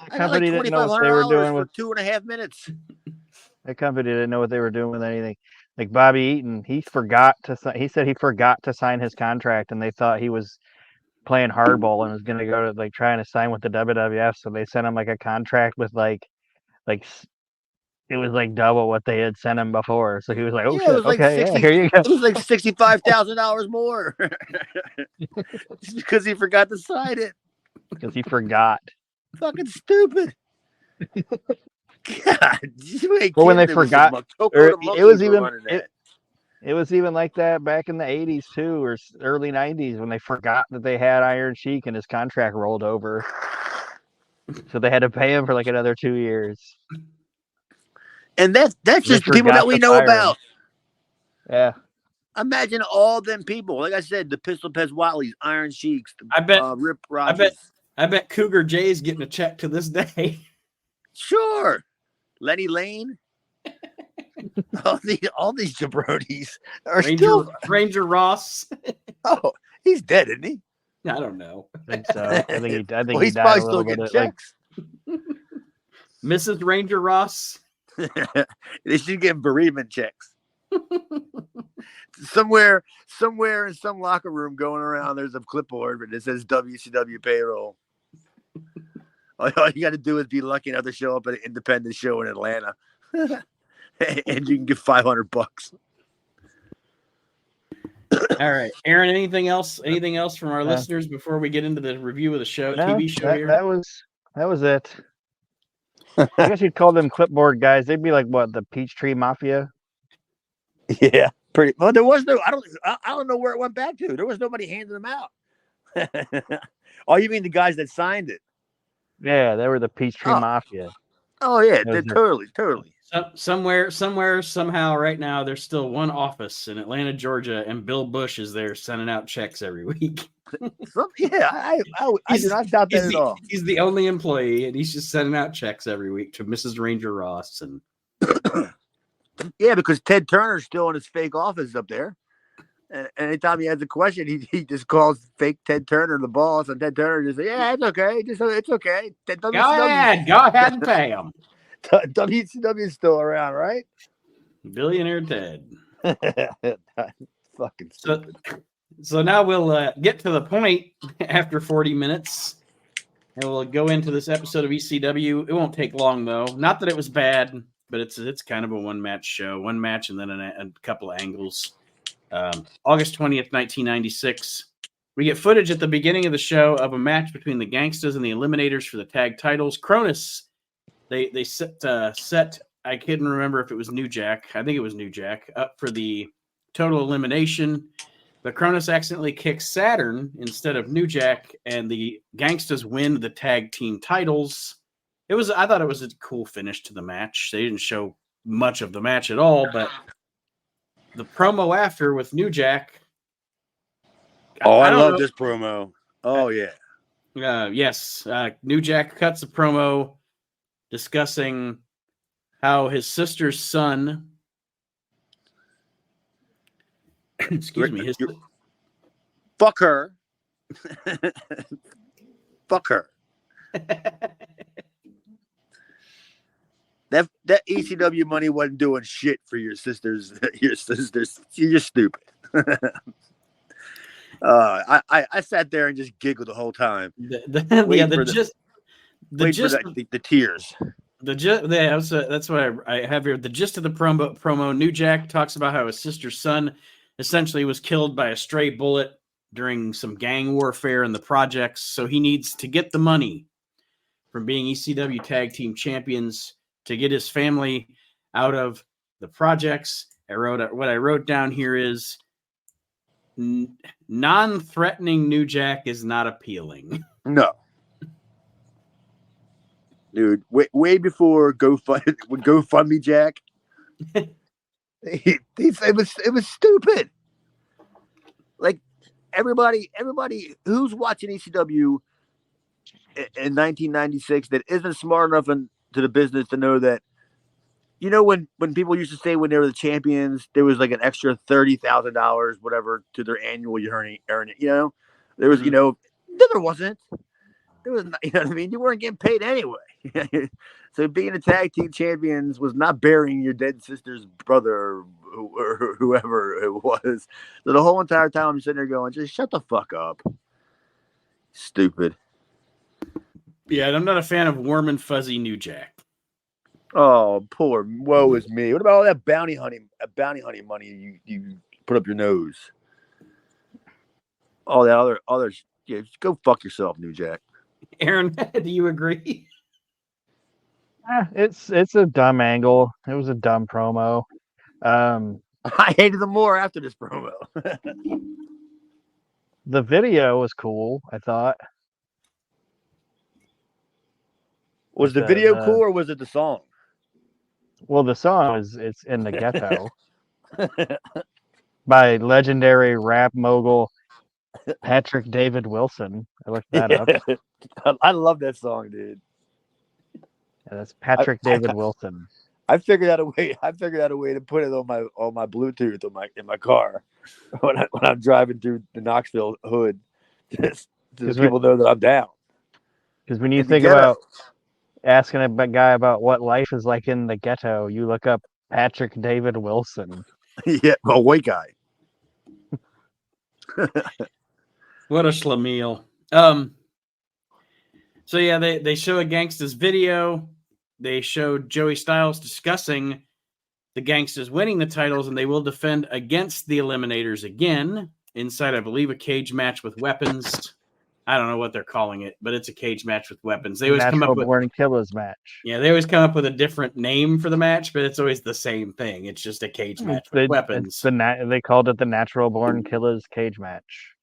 The company didn't know what they were doing with 2.5 minutes. The company didn't know what they were doing with anything. Like Bobby Eaton, he said he forgot to sign his contract, and they thought he was playing hardball and was going to go to like trying to sign with the WWF. So they sent him like a contract with like it was like double what they had sent him before. So he was like, "Oh shit, okay, here you go." It was like $65,000 more just because he forgot to sign it. Because he forgot. Fucking stupid. God, but when they forgot, it was even like that back in the 80s too, or early 90s when they forgot that they had Iron Sheik and his contract rolled over. So they had to pay him for like another 2 years. And that's just the people that we know about. Yeah. Imagine all them people. Like I said, the Pistol Pez Watleys, Iron Sheiks, Rip Rogers. I bet Cougar Jay's getting a check to this day. Sure. Lenny Lane. all these jabronis are Ranger Ross. Oh, he's dead, isn't he? I don't know. I think so. I think he died he's probably still getting checks. Mrs. Ranger Ross. They should get bereavement checks. Somewhere in some locker room going around, there's a clipboard that says WCW payroll. All you got to do is be lucky enough to show up at an independent show in Atlanta, and you can get $500. All right, Aaron. Anything else? Anything else from our listeners before we get into the review of the show? No, TV show here. That was it. I guess you'd call them clipboard guys. They'd be like what, the Peachtree Mafia? Yeah, pretty. Well, there was no. I don't know where it went back to. There was nobody handing them out. Oh, you mean the guys that signed it? Yeah, they were the Peachtree Mafia. Oh yeah, totally. Somewhere, somehow, right now, there's still one office in Atlanta, Georgia, and Bill Bush is there sending out checks every week. I do not doubt that at all. He's the only employee, and he's just sending out checks every week to Mrs. Ranger Ross. And yeah, because Ted Turner's still in his fake office up there. And anytime he has a question, he just calls fake Ted Turner the boss, and Ted Turner just says, "Yeah, it's okay. It's okay. Go ahead and pay him." WCW is still around, right? Billionaire Ted. Fucking stupid. So now we'll get to the point after 40 minutes, and we'll go into this episode of ECW. It won't take long, though. Not that it was bad, but it's kind of a one-match show. One match and then a couple of angles. August 20th, 1996. We get footage at the beginning of the show of a match between the Gangstas and the Eliminators for the tag titles. Cronus, they set I couldn't remember if it was New Jack. I think it was New Jack up for the total elimination. But Cronus accidentally kicks Saturn instead of New Jack, and the Gangstas win the tag team titles. I thought it was a cool finish to the match. They didn't show much of the match at all, but the promo after with New Jack. I love this promo. Oh, yeah. Yes. New Jack cuts a promo discussing how his sister's son. Excuse me. Fuck her. Fuck her. That ECW money wasn't doing shit for your sisters. You're just stupid. I sat there and just giggled the whole time. The tears. That's what I have here. The gist of the promo. New Jack talks about how his sister's son essentially was killed by a stray bullet during some gang warfare in the projects. So he needs to get the money from being ECW Tag Team Champions to get his family out of the projects. What I wrote down here is non-threatening New Jack is not appealing. No. Dude, way before GoFundMe Jack, it was stupid. Like everybody who's watching ECW in 1996 that isn't smart enough into the business to know that, when people used to say when they were the champions, there was like an extra $30,000, whatever, to their annual earning. There was, no, there wasn't. There was, what I mean? You weren't getting paid anyway. So being a tag team champions was not burying your dead sister's brother or whoever it was. So the whole entire time I'm sitting there going, just shut the fuck up. Stupid. Yeah, I'm not a fan of warm and fuzzy New Jack. Oh, poor woe is me. What about all that bounty hunting money you put up your nose? All that other yeah, go fuck yourself, New Jack. Aaron, do you agree? It's a dumb angle. It was a dumb promo. I hated them more after this promo. The video was cool, I thought. Was the video cool or was it the song? Well, the song it's in the ghetto by legendary rap mogul Patrick David Wilson. I looked that up. I love that song, dude. Yeah, that's Patrick David Wilson. I figured out a way to put it on my Bluetooth in my car when I'm driving through the Knoxville hood, just so people know that I'm down. Because when you think about asking a guy about what life is like in the ghetto, you look up Patrick David Wilson. Yeah, a white guy. What a schlemiel. So yeah, they show a Gangsta's video. They showed Joey Styles discussing the Gangsters winning the titles, and they will defend against the Eliminators again inside, I believe, a cage match with weapons. I don't know what they're calling it, but it's a cage match with weapons. They always come up with Born Killers match. Yeah, they always come up with a different name for the match, but it's always the same thing. It's just a cage match with weapons. They called it the Natural Born Killers cage match.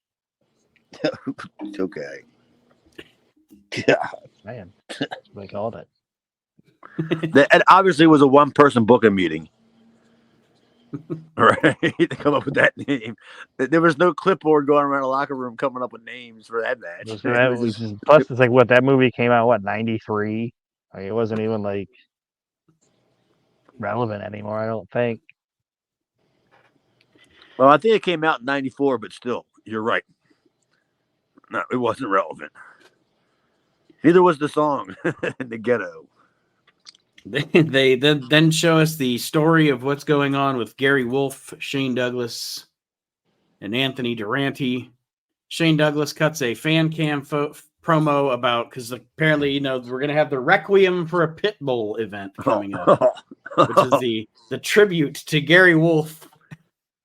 It's okay. Yeah, man, they called it. It obviously was a one-person booking meeting. Right, to come up with that name. There was no clipboard going around the locker room coming up with names for that match. Plus, it's like what that movie came out 93. Like, it wasn't even like relevant anymore. I don't think. Well, I think it came out in 94, but still, you're right. No, it wasn't relevant. Neither was the song in the ghetto. They then show us the story of what's going on with Gary Wolf, Shane Douglas, and Anthony Durante. Shane Douglas cuts a fan cam promo about, because apparently, we're going to have the Requiem for a Pitbull event coming up, which is the tribute to Gary Wolf.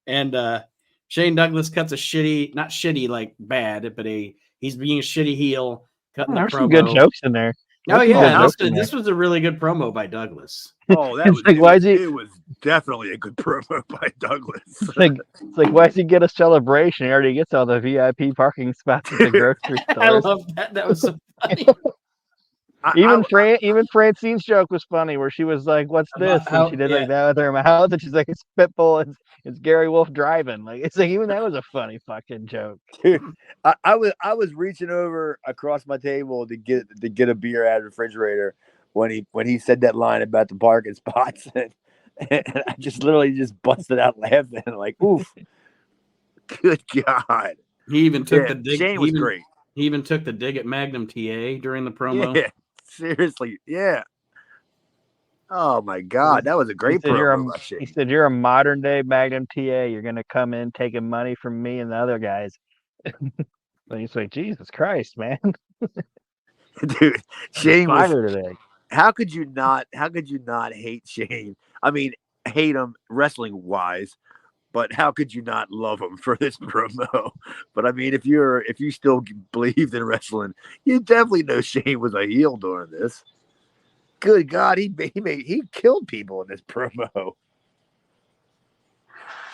And Shane Douglas cuts a shitty, not shitty like bad, but he's being a shitty heel. Cutting There's promo. some good jokes in there. Oh yeah, this was a really good promo by Douglas. Oh, that was like, it was definitely a good promo by Douglas. It's like why does he get a celebration? He already gets all the VIP parking spots at the grocery store. I love that. That was so funny. Even Francine's joke was funny, where she was like, "What's this?" And she did like that with her mouth, and she's like, "It's Pitbull. It's Gary Wolf driving." Like, it's like, even that was a funny fucking joke. Dude, I was reaching over across my table to get a beer out of the refrigerator when he said that line about the parking spots, and I just literally busted out laughing, like, oof, good God. He even took the dig. Shane was great. He even took the dig at Magnum TA during the promo. Yeah, seriously, yeah. Oh my God, that was a great promo. He said, "You're a modern day Magnum TA. You're gonna come in taking money from me and the other guys." And he's like, "Jesus Christ, man!" Dude, Shane was today. How could you not hate Shane? I mean, hate him wrestling wise, But how could you not love him for this promo? But I mean, if you still believed in wrestling, you definitely know Shane was a heel during this. Good God, he killed people in this promo.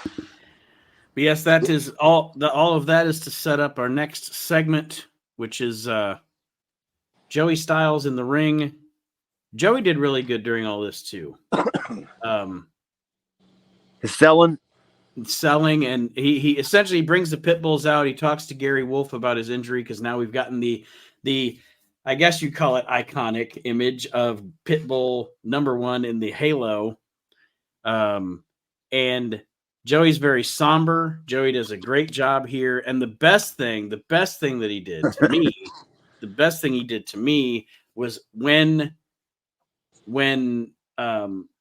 But yes, that is all. All of that is to set up our next segment, which is Joey Styles in the ring. Joey did really good during all this too. His selling, and he essentially brings the pit bulls out. He talks to Gary Wolf about his injury because now we've gotten the I guess you call it iconic image of Pitbull #1 in the halo. And Joey's very somber. Joey does a great job here. And the best thing that he did to me, was when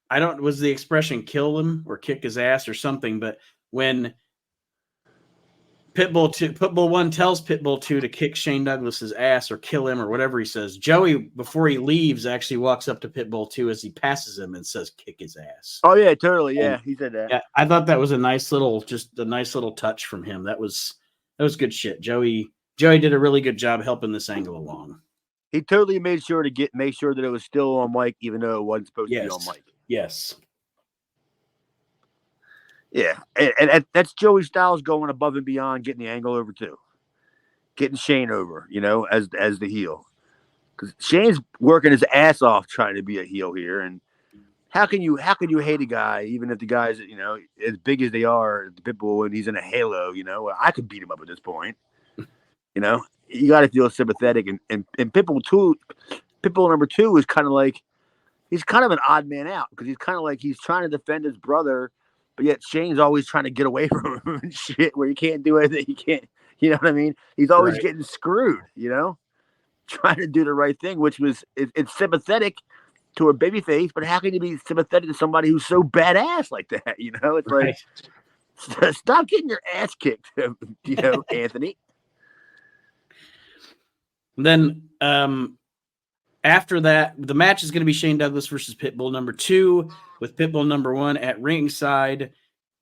I don't, was the expression kill him or kick his ass or something, but when Pitbull 1 tells Pitbull 2 to kick Shane Douglas's ass or kill him or whatever he says, Joey, before he leaves, actually walks up to Pitbull 2 as he passes him and says, kick his ass. Oh yeah, totally. Yeah, he said that. Yeah, I thought that was a nice little touch from him. That was good shit. Joey did a really good job helping this angle along. He totally made sure to make sure that it was still on mic, even though it wasn't supposed to be on mic. Yes. Yeah, and that's Joey Styles going above and beyond, getting the angle over too, getting Shane over, as the heel, because Shane's working his ass off trying to be a heel here. And how can you hate a guy even if the guy's as big as they are, the Pitbull, and he's in a halo? I could beat him up at this point. You got to feel sympathetic, and Pitbull #2 is kind of like, he's kind of an odd man out because he's kind of like he's trying to defend his brother. But yet Shane's always trying to get away from him and shit, where you can't do anything. You can't, you know what I mean? He's always getting screwed, trying to do the right thing, which was, it's sympathetic to a babyface, but how can you be sympathetic to somebody who's so badass like that? It's like, stop getting your ass kicked, Anthony. Then after that, the match is going to be Shane Douglas versus Pitbull #2 with Pitbull #1 at ringside.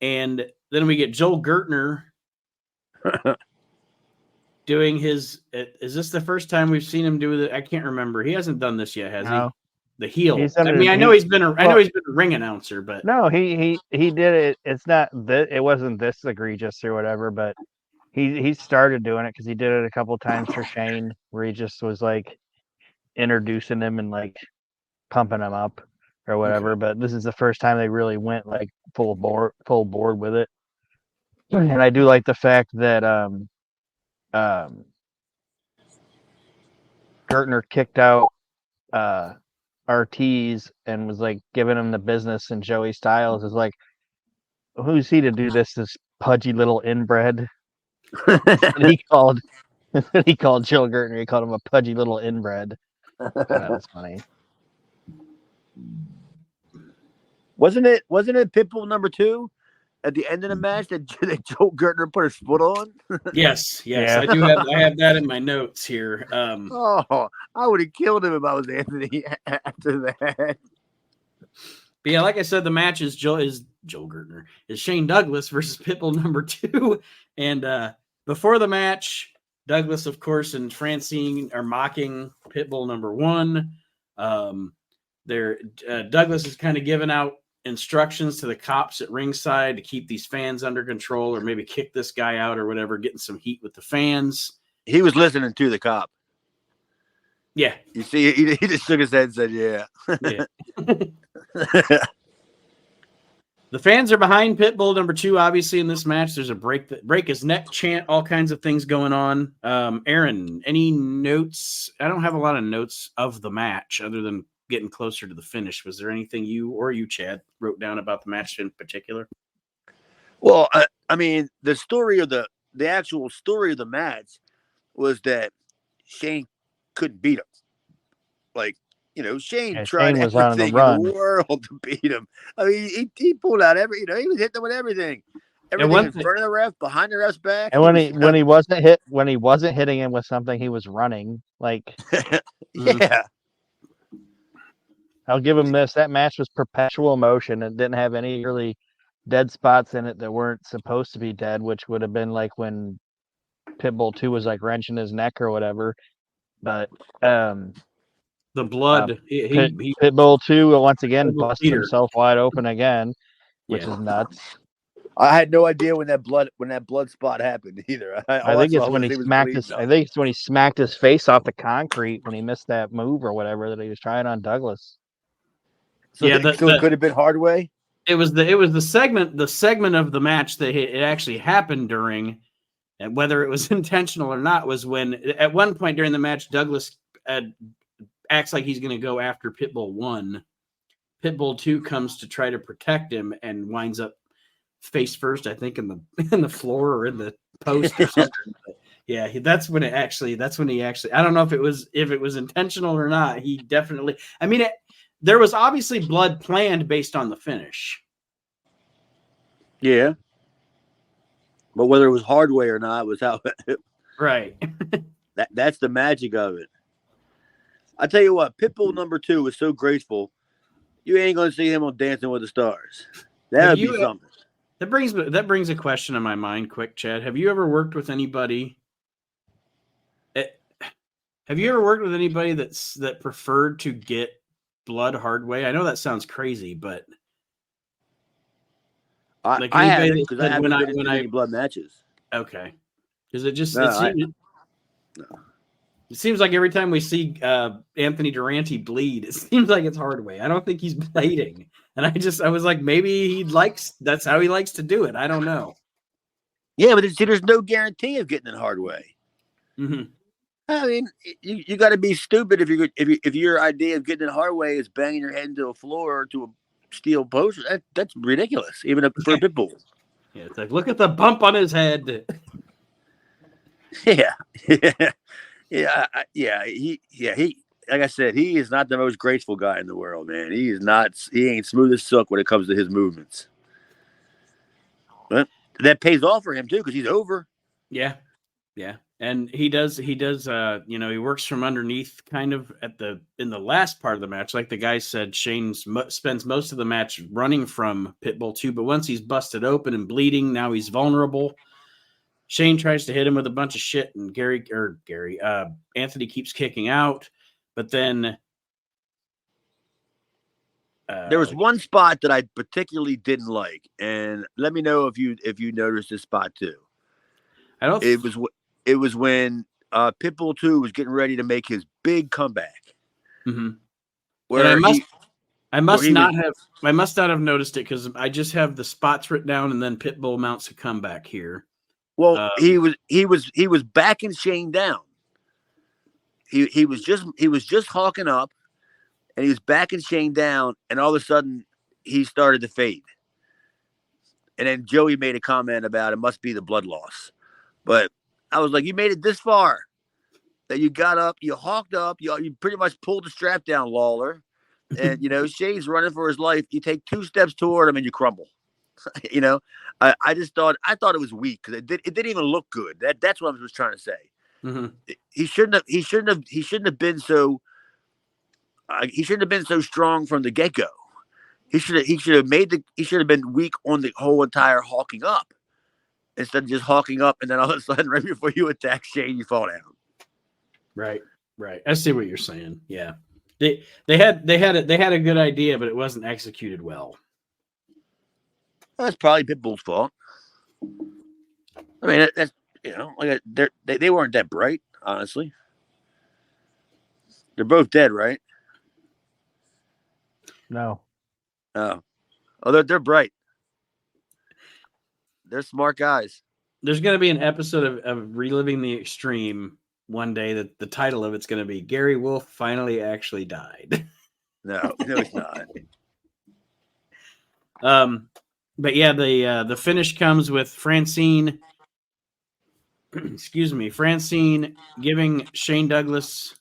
And then we get Joel Gertner doing his, is this the first time we've seen him do I can't remember. He hasn't done this yet, has he? The heel. I know he's been a ring announcer, but no, he did it. It's not that it wasn't this egregious or whatever, but he started doing it because he did it a couple times for Shane, where he just was like introducing him and like pumping him up or whatever. Okay. But this is the first time they really went like full board with it. And I do like the fact that Gertner kicked out Thjs and was like giving him the business, and Joey Styles is like, who's he to do this pudgy little inbred? And he called Joel Gertner, he called him a pudgy little inbred. That was funny. Wasn't it Pitbull #2 at the end of the match that Joel Gertner put his foot on? Yes. Yeah. I have that in my notes here. I would have killed him if I was Anthony after that. But yeah, like I said, the match is Joel Gertner is Shane Douglas versus Pitbull #2, and before the match, Douglas, of course, and Francine are mocking Pitbull #1. Douglas is kind of giving out instructions to the cops at ringside to keep these fans under control, or maybe kick this guy out or whatever, getting some heat with the fans. He was listening to the cop. Yeah. You see, he just shook his head and said, yeah. Yeah. The fans are behind Pitbull #2, obviously, in this match. There's a break his neck chant, all kinds of things going on. Aaron, any notes? I don't have a lot of notes of the match other than getting closer to the finish. Was there anything you, Chad, wrote down about the match in particular? Well, I mean, the actual story of the match was that Shane couldn't beat him. Like, Shane tried everything in the world to beat him. I mean, he pulled out he was hitting him with everything. Everything in front of the ref, behind the ref's back. And when he wasn't hitting him with something, he was running. Like, yeah. I'll give him this. That match was perpetual motion and didn't have any really dead spots in it that weren't supposed to be dead, which would have been like when Pitbull 2 was like wrenching his neck or whatever. But The blood. Pitbull 2 once again Pitbull busted Peter. himself wide open again, which Yeah. is nuts. I had no idea when that blood spot happened either. I think it's when he smacked his. I think it's when he smacked his face off the concrete when he missed that move or whatever that he was trying on Douglas. So, Yeah, so it could have been Hardway. It was the segment of the match that it actually happened during, and whether it was intentional or not was when at one point during the match Douglas acts like he's going to go after Pitbull 1. Pitbull 2 comes to try to protect him and winds up face first, I think, in the floor or in the post or something. But yeah, that's when he actually. I don't know if it was intentional or not. He definitely. I mean, there was obviously blood planned based on the finish. Yeah, but whether it was Hardway or not was how. Right. That's the magic of it. I tell you what, Pitbull number 2 was so graceful. You ain't gonna see him on Dancing with the Stars. That would be something. That brings a question in my mind. Quick, Chad. Have you ever worked with anybody? Have you ever worked with anybody that preferred to get blood hard way? I know that sounds crazy, but I haven't because I haven't been in any blood matches. Okay, because it seems like every time we see Anthony Durante bleed, it seems like it's hard way. I don't think he's bleeding. And I was like, maybe that's how he likes to do it. I don't know. Yeah, but there's no guarantee of getting it hard way. Mm-hmm. I mean, you got to be stupid if your idea of getting it hard way is banging your head into a floor or to a steel post. That's ridiculous, even for a Pitbull. Yeah, it's like, look at the bump on his head. Yeah. He like I said, he is not the most graceful guy in the world, man. He ain't smooth as silk when it comes to his movements. But that pays off for him too, because he's over. Yeah. And he does, he works from underneath kind of in the last part of the match. Like the guy said, Shane spends most of the match running from Pitbull 2, but once he's busted open and bleeding, now he's vulnerable. Shane tries to hit him with a bunch of shit, and Anthony keeps kicking out. But then there was one spot that I particularly didn't like, and let me know if you noticed this spot too. It was when Pitbull 2 was getting ready to make his big comeback. Mm-hmm. Where I must not have noticed it because I just have the spots written down, and then Pitbull mounts a comeback here. Well, he was backing Shane down. He was just hawking up, and he was backing Shane down, and all of a sudden he started to fade. And then Joey made a comment about it must be the blood loss. But I was like, you made it this far that you got up, you hawked up, you pretty much pulled the strap down, Lawler. And Shane's running for his life. You take 2 steps toward him and you crumble. I thought it was weak because it didn't even look good. That's what I was trying to say. Mm-hmm. He shouldn't have been so strong from the get-go. He should have been weak on the whole entire hawking up instead of just hawking up and then all of a sudden right before you attack Shane, you fall down. Right. I see what you're saying. Yeah. They had a good idea, but it wasn't executed well. That's probably Pitbull's fault. I mean, that's they weren't that bright, honestly. They're both dead, right? No. Oh, they're bright. They're smart guys. There's going to be an episode of Reliving the Extreme one day that the title of it's going to be Gary Wolf finally actually died. No, he's not. But yeah, the finish comes with Francine. Francine giving Shane Douglas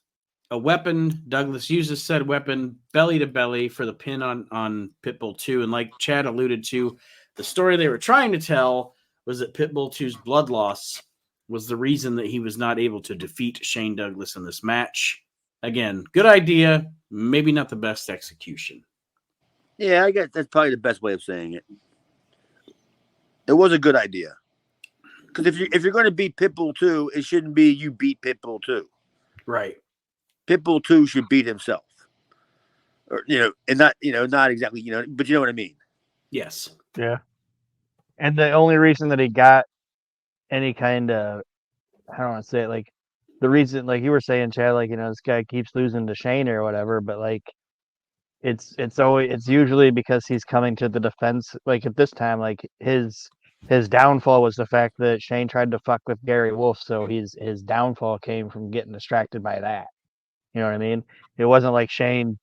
a weapon. Douglas uses said weapon belly to belly for the pin on Pitbull 2. And like Chad alluded to, the story they were trying to tell was that Pitbull 2's blood loss was the reason that he was not able to defeat Shane Douglas in this match. Again, good idea, maybe not the best execution. Yeah, I guess that's probably the best way of saying it. It was a good idea. Because if you're going to beat Pitbull 2, it shouldn't be you beat Pitbull 2. Right. Pitbull 2 should beat himself. Or, and not exactly, but you know what I mean. Yes. Yeah. And the only reason that he got any kind of, I don't want to say it, like the reason, like you were saying, Chad, like, this guy keeps losing to Shane or whatever, but like it's usually because he's coming to the defense. Like at this time, like his downfall was the fact that Shane tried to fuck with Gary Wolf, so his downfall came from getting distracted by that. You know what I mean? It wasn't like Shane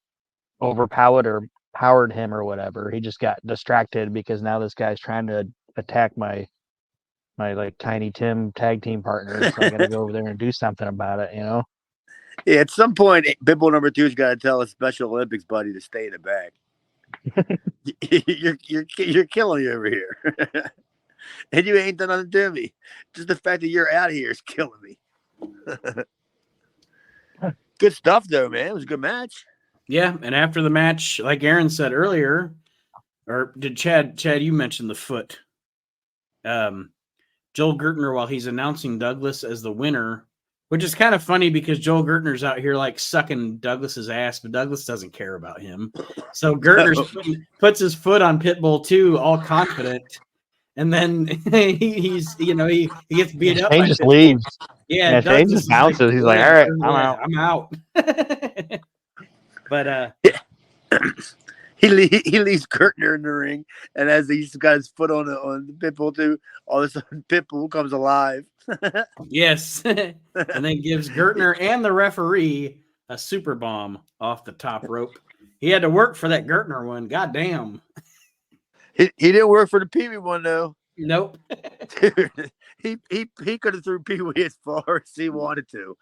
powered him or whatever. He just got distracted because now this guy's trying to attack my like Tiny Tim tag team partner, so I got to go over there and do something about it. Yeah, at some point, Pitbull number 2's got to tell his Special Olympics buddy to stay in the back. you're killing me over here, and you ain't done nothing to me. Just the fact that you're out here is killing me. Good stuff, though, man. It was a good match. Yeah, and after the match, like Aaron said earlier, or did Chad, you mentioned the foot. Joel Gertner, while he's announcing Douglas as the winner, which is kind of funny because Joel Gertner's out here like sucking Douglas's ass, but Douglas doesn't care about him. So Gertner puts his foot on Pitbull 2, all confident, and then he gets beat up. He just leaves. Yeah, Shane just bounces. He's like, all right, I'm out. But he leaves Gertner in the ring, and as he's got his foot on the Pitbull 2, all of a sudden Pitbull comes alive. Yes, and then gives Gertner and the referee a super bomb off the top rope. He had to work for that Gertner one. God damn. He didn't work for the Pee Wee one though. Nope. Dude, he could have threw Pee Wee as far as he wanted to.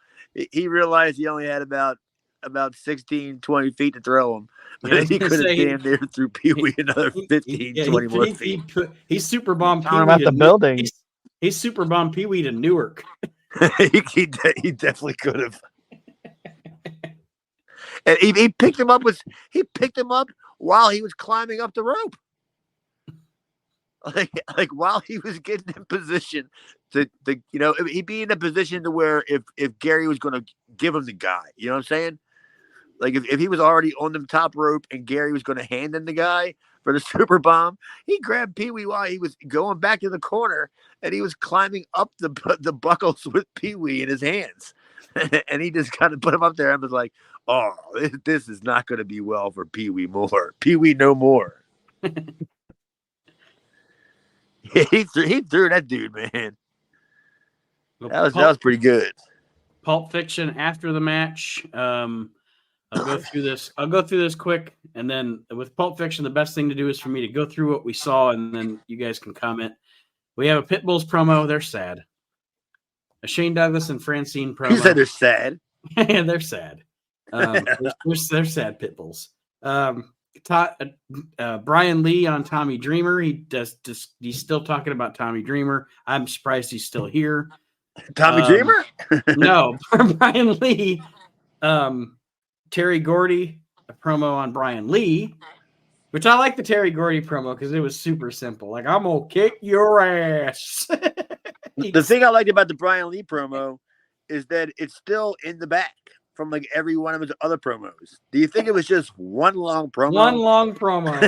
He realized he only had about 16, 20 feet to throw him. Yeah, he could have damn near threw Pee Wee another 15, 20 more feet. He super bombed Pee Wee about the building. He super bombed Pee Wee to Newark. he definitely could have. And he picked him up while he was climbing up the rope. Like while he was getting in position to he'd be in a position to where if Gary was going to give him the guy, you know what I'm saying? Like if he was already on the top rope and Gary was going to hand him the guy for the super bomb, he grabbed Pee Wee while he was going back to the corner, and he was climbing up the buckles with Pee Wee in his hands, and he just kind of put him up there and was like, "Oh, this is not going to be well for Pee Wee more. Pee Wee no more." he threw that dude, man. That was pretty good. Pulp Fiction after the match. I'll go through this quick, and then with Pulp Fiction, the best thing to do is for me to go through what we saw, and then you guys can comment. We have a Pitbull's promo. They're sad. A Shane Douglas and Francine promo. You said they're sad. Yeah, they're sad. They're sad Pitbulls. Brian Lee on Tommy Dreamer. He's still talking about Tommy Dreamer. I'm surprised he's still here. Tommy Dreamer? No, Brian Lee. Terry Gordy, a promo on Brian Lee, which I like the Terry Gordy promo because it was super simple. Like, I'm going to kick your ass. The thing I liked about the Brian Lee promo is that it's still in the back from like every one of his other promos. Do you think it was just one long promo? One long promo.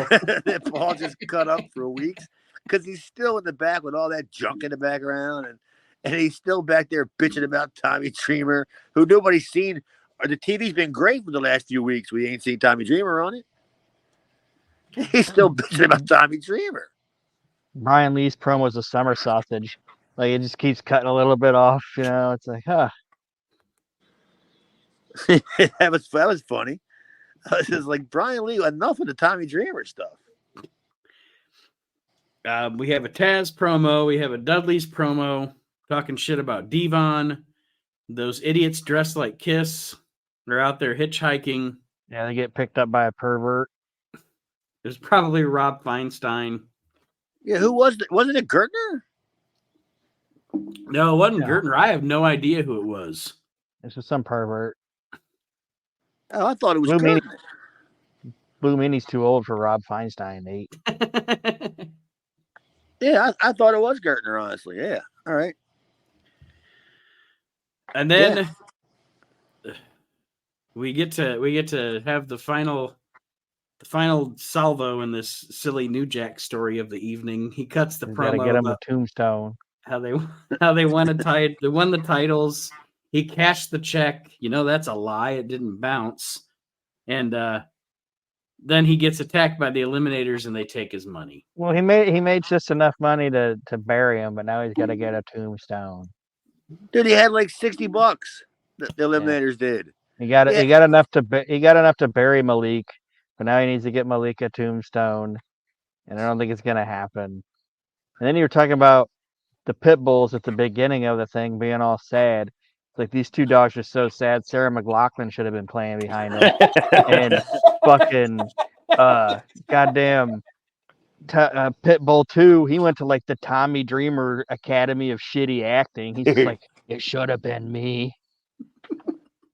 That Paul just cut up for weeks? Because he's still in the back with all that junk in the background, and he's still back there bitching about Tommy Dreamer, who nobody's seen. The TV's been great for the last few weeks. We ain't seen Tommy Dreamer on it. He's still bitching about Tommy Dreamer. Brian Lee's promo is a summer sausage. Like, it just keeps cutting a little bit off, It's like, that was funny. I was just like, Brian Lee, enough of the Tommy Dreamer stuff. We have a Taz promo. We have a Dudley's promo talking shit about Devon. Those idiots dressed like Kiss. They're out there hitchhiking. Yeah, they get picked up by a pervert. It was probably Rob Feinstein. Yeah, who was it? Wasn't it Gertner? No, it wasn't Gertner. I have no idea who it was. It's just some pervert. Oh, I thought it was Gertner. Blue Meanie's too old for Rob Feinstein, Nate. Yeah, I thought it was Gertner, honestly. Yeah. All right. And then we get to have the final salvo in this silly New Jack story of the evening. He cuts the Got to promo get him a about tombstone. how they won they won the titles. He cashed the check. That's a lie. It didn't bounce. And then he gets attacked by the Eliminators, and they take his money. Well, he made just enough money to bury him, but now he's got to get a tombstone. Dude, he had like $60. The Eliminators did. He got enough to bury Malik, but now he needs to get Malik a tombstone, and I don't think it's gonna happen. And then you were talking about the pit bulls at the beginning of the thing being all sad. It's like these two dogs are so sad. Sarah McLachlan should have been playing behind them, and fucking goddamn Pitbull 2, he went to like the Tommy Dreamer Academy of Shitty Acting. He's just like, it should have been me.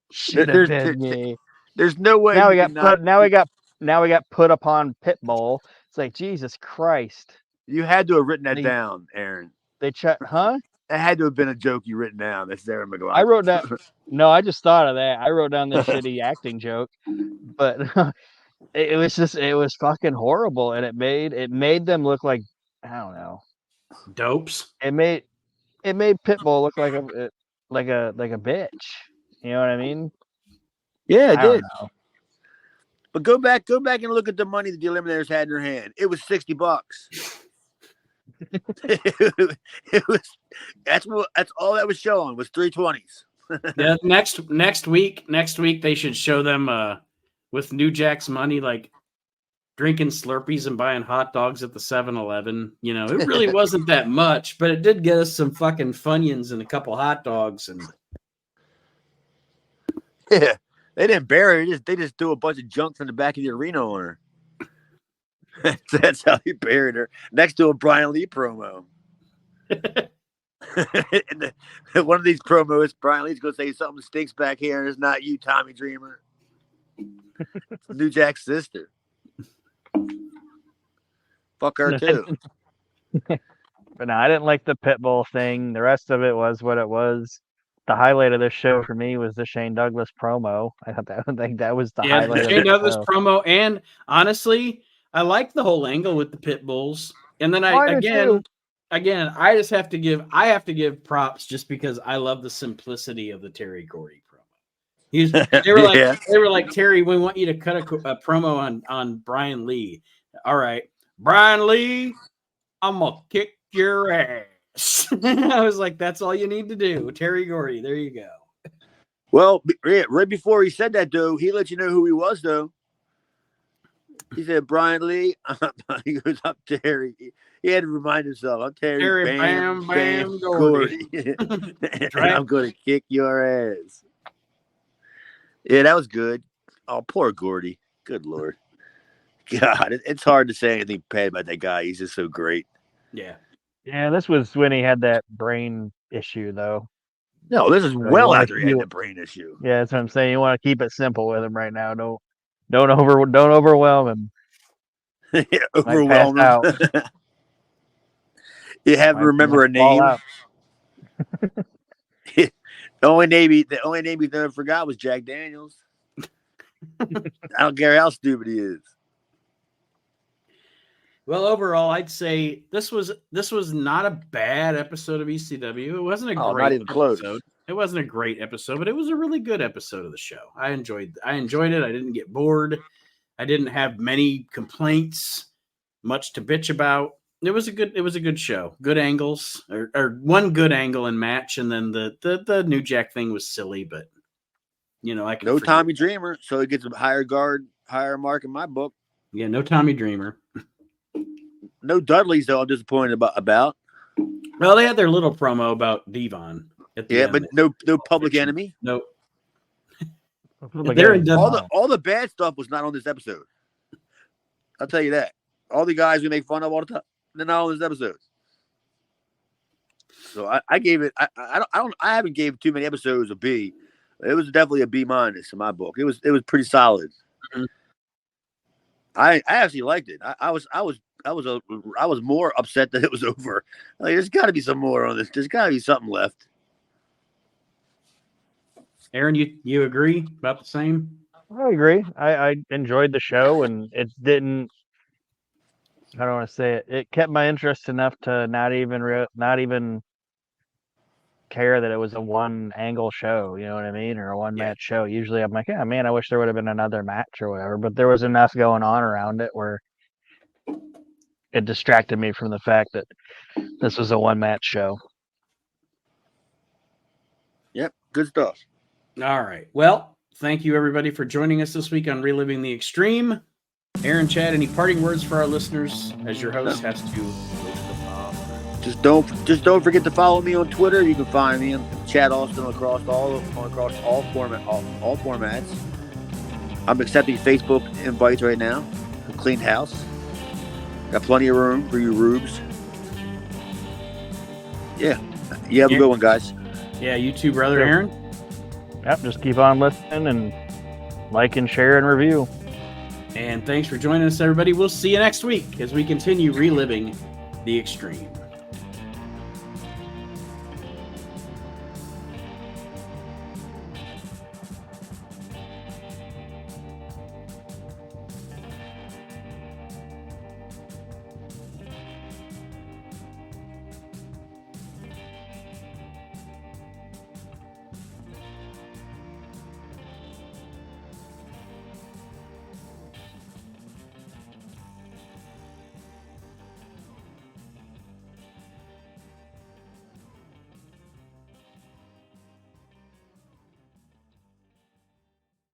Should have been me. There's no way. Now we got put upon Pitbull. It's like, Jesus Christ. You had to have written that down, Aaron. Huh? That had to have been a joke you written down. That's Sarah McLachlan. I wrote down. No, I just thought of that. I wrote down this shitty acting joke, but it was fucking horrible, and it made them look like, I don't know, dopes. It made Pitbull look like a bitch. You know what I mean? Yeah, it did. Know. But go back and look at the money that the Eliminators had in their hand. It was $60. it was that's all that was showing was 320s. Yeah, next week they should show them with New Jack's money, like drinking Slurpees and buying hot dogs at the 7-Eleven. It really wasn't that much, but it did get us some fucking Funyuns and a couple hot dogs. And yeah, they didn't bury her. They just threw a bunch of junk from the back of the arena on her. That's how he buried her, next to a Brian Lee promo. One of these promos, Brian Lee's going to say something stinks back here, and it's not you, Tommy Dreamer. It's New Jack's sister. Fuck her too. But no, I didn't like the Pitbull thing. The rest of it was what it was. The highlight of this show for me was the Shane Douglas promo. I think that was the highlight. The Shane Douglas promo, and honestly, I like the whole angle with the pit bulls. And then I just have to give props just because I love the simplicity of the Terry Gordy promo. They were like, Terry, we want you to cut a promo on Brian Lee. All right, Brian Lee, I'm gonna kick your ass. I was like, that's all you need to do, Terry Gordy. There you go. Well, right before he said that, though, he let you know who he was, though. He said, Brian Lee. He goes, I'm Terry. He had to remind himself, I'm Terry Bam Gordy. And I'm going to kick your ass. Yeah, that was good. Oh, poor Gordy. Good Lord. God, it's hard to say anything bad about that guy. He's just so great. Yeah. Yeah, this was when he had that brain issue, though. No, this is well after he had the brain issue. Yeah, that's what I'm saying. You want to keep it simple with him right now. Don't overwhelm him. Yeah, overwhelm him. You have to remember a name. The only name he never forgot was Jack Daniels. I don't care how stupid he is. Well, overall, I'd say this was not a bad episode of ECW. It wasn't a great not even close. episode. It wasn't a great episode, but it was a really good episode of the show. I enjoyed it. I didn't get bored. I didn't have many complaints, much to bitch about. It was a good show. Good angles, or one good angle and match, and then the New Jack thing was silly, but I can no Tommy Dreamer, so he gets a higher mark in my book. Yeah, no Tommy Dreamer. No Dudleys, though. I'm disappointed about. Well, they had their little promo about Devon. Yeah, but no Public Enemy. No. They're all the bad stuff was not on this episode. I'll tell you that. All the guys we make fun of all the time, they're not on this episode. So I gave it. I haven't gave too many episodes a B. It was definitely a B- in my book. It was pretty solid. Mm-hmm. I actually liked it. I was was more upset that it was over. Like, there's got to be some more on this. There's got to be something left. Aaron, you agree about the same? I agree. I enjoyed the show, and it didn't. I don't want to say it. It kept my interest enough to not even care that it was a one angle show. You know what I mean, or a one match show. Usually, I'm like, yeah, man, I wish there would have been another match or whatever. But there was enough going on around it where it distracted me from the fact that this was a one match show. Yep, good stuff. All right. Well, thank you everybody for joining us this week on Reliving the Extreme. Aaron, Chad, any parting words for our listeners as your host has to Just don't forget to follow me on Twitter. You can find me on Chad Austin across all formats. I'm accepting Facebook invites right now. Cleaned house. Got plenty of room for you rubes. Yeah. You have a good one, guys. Yeah, you too, brother Aaron. Yep, just keep on listening and like and share and review. And thanks for joining us, everybody. We'll see you next week as we continue reliving the extreme.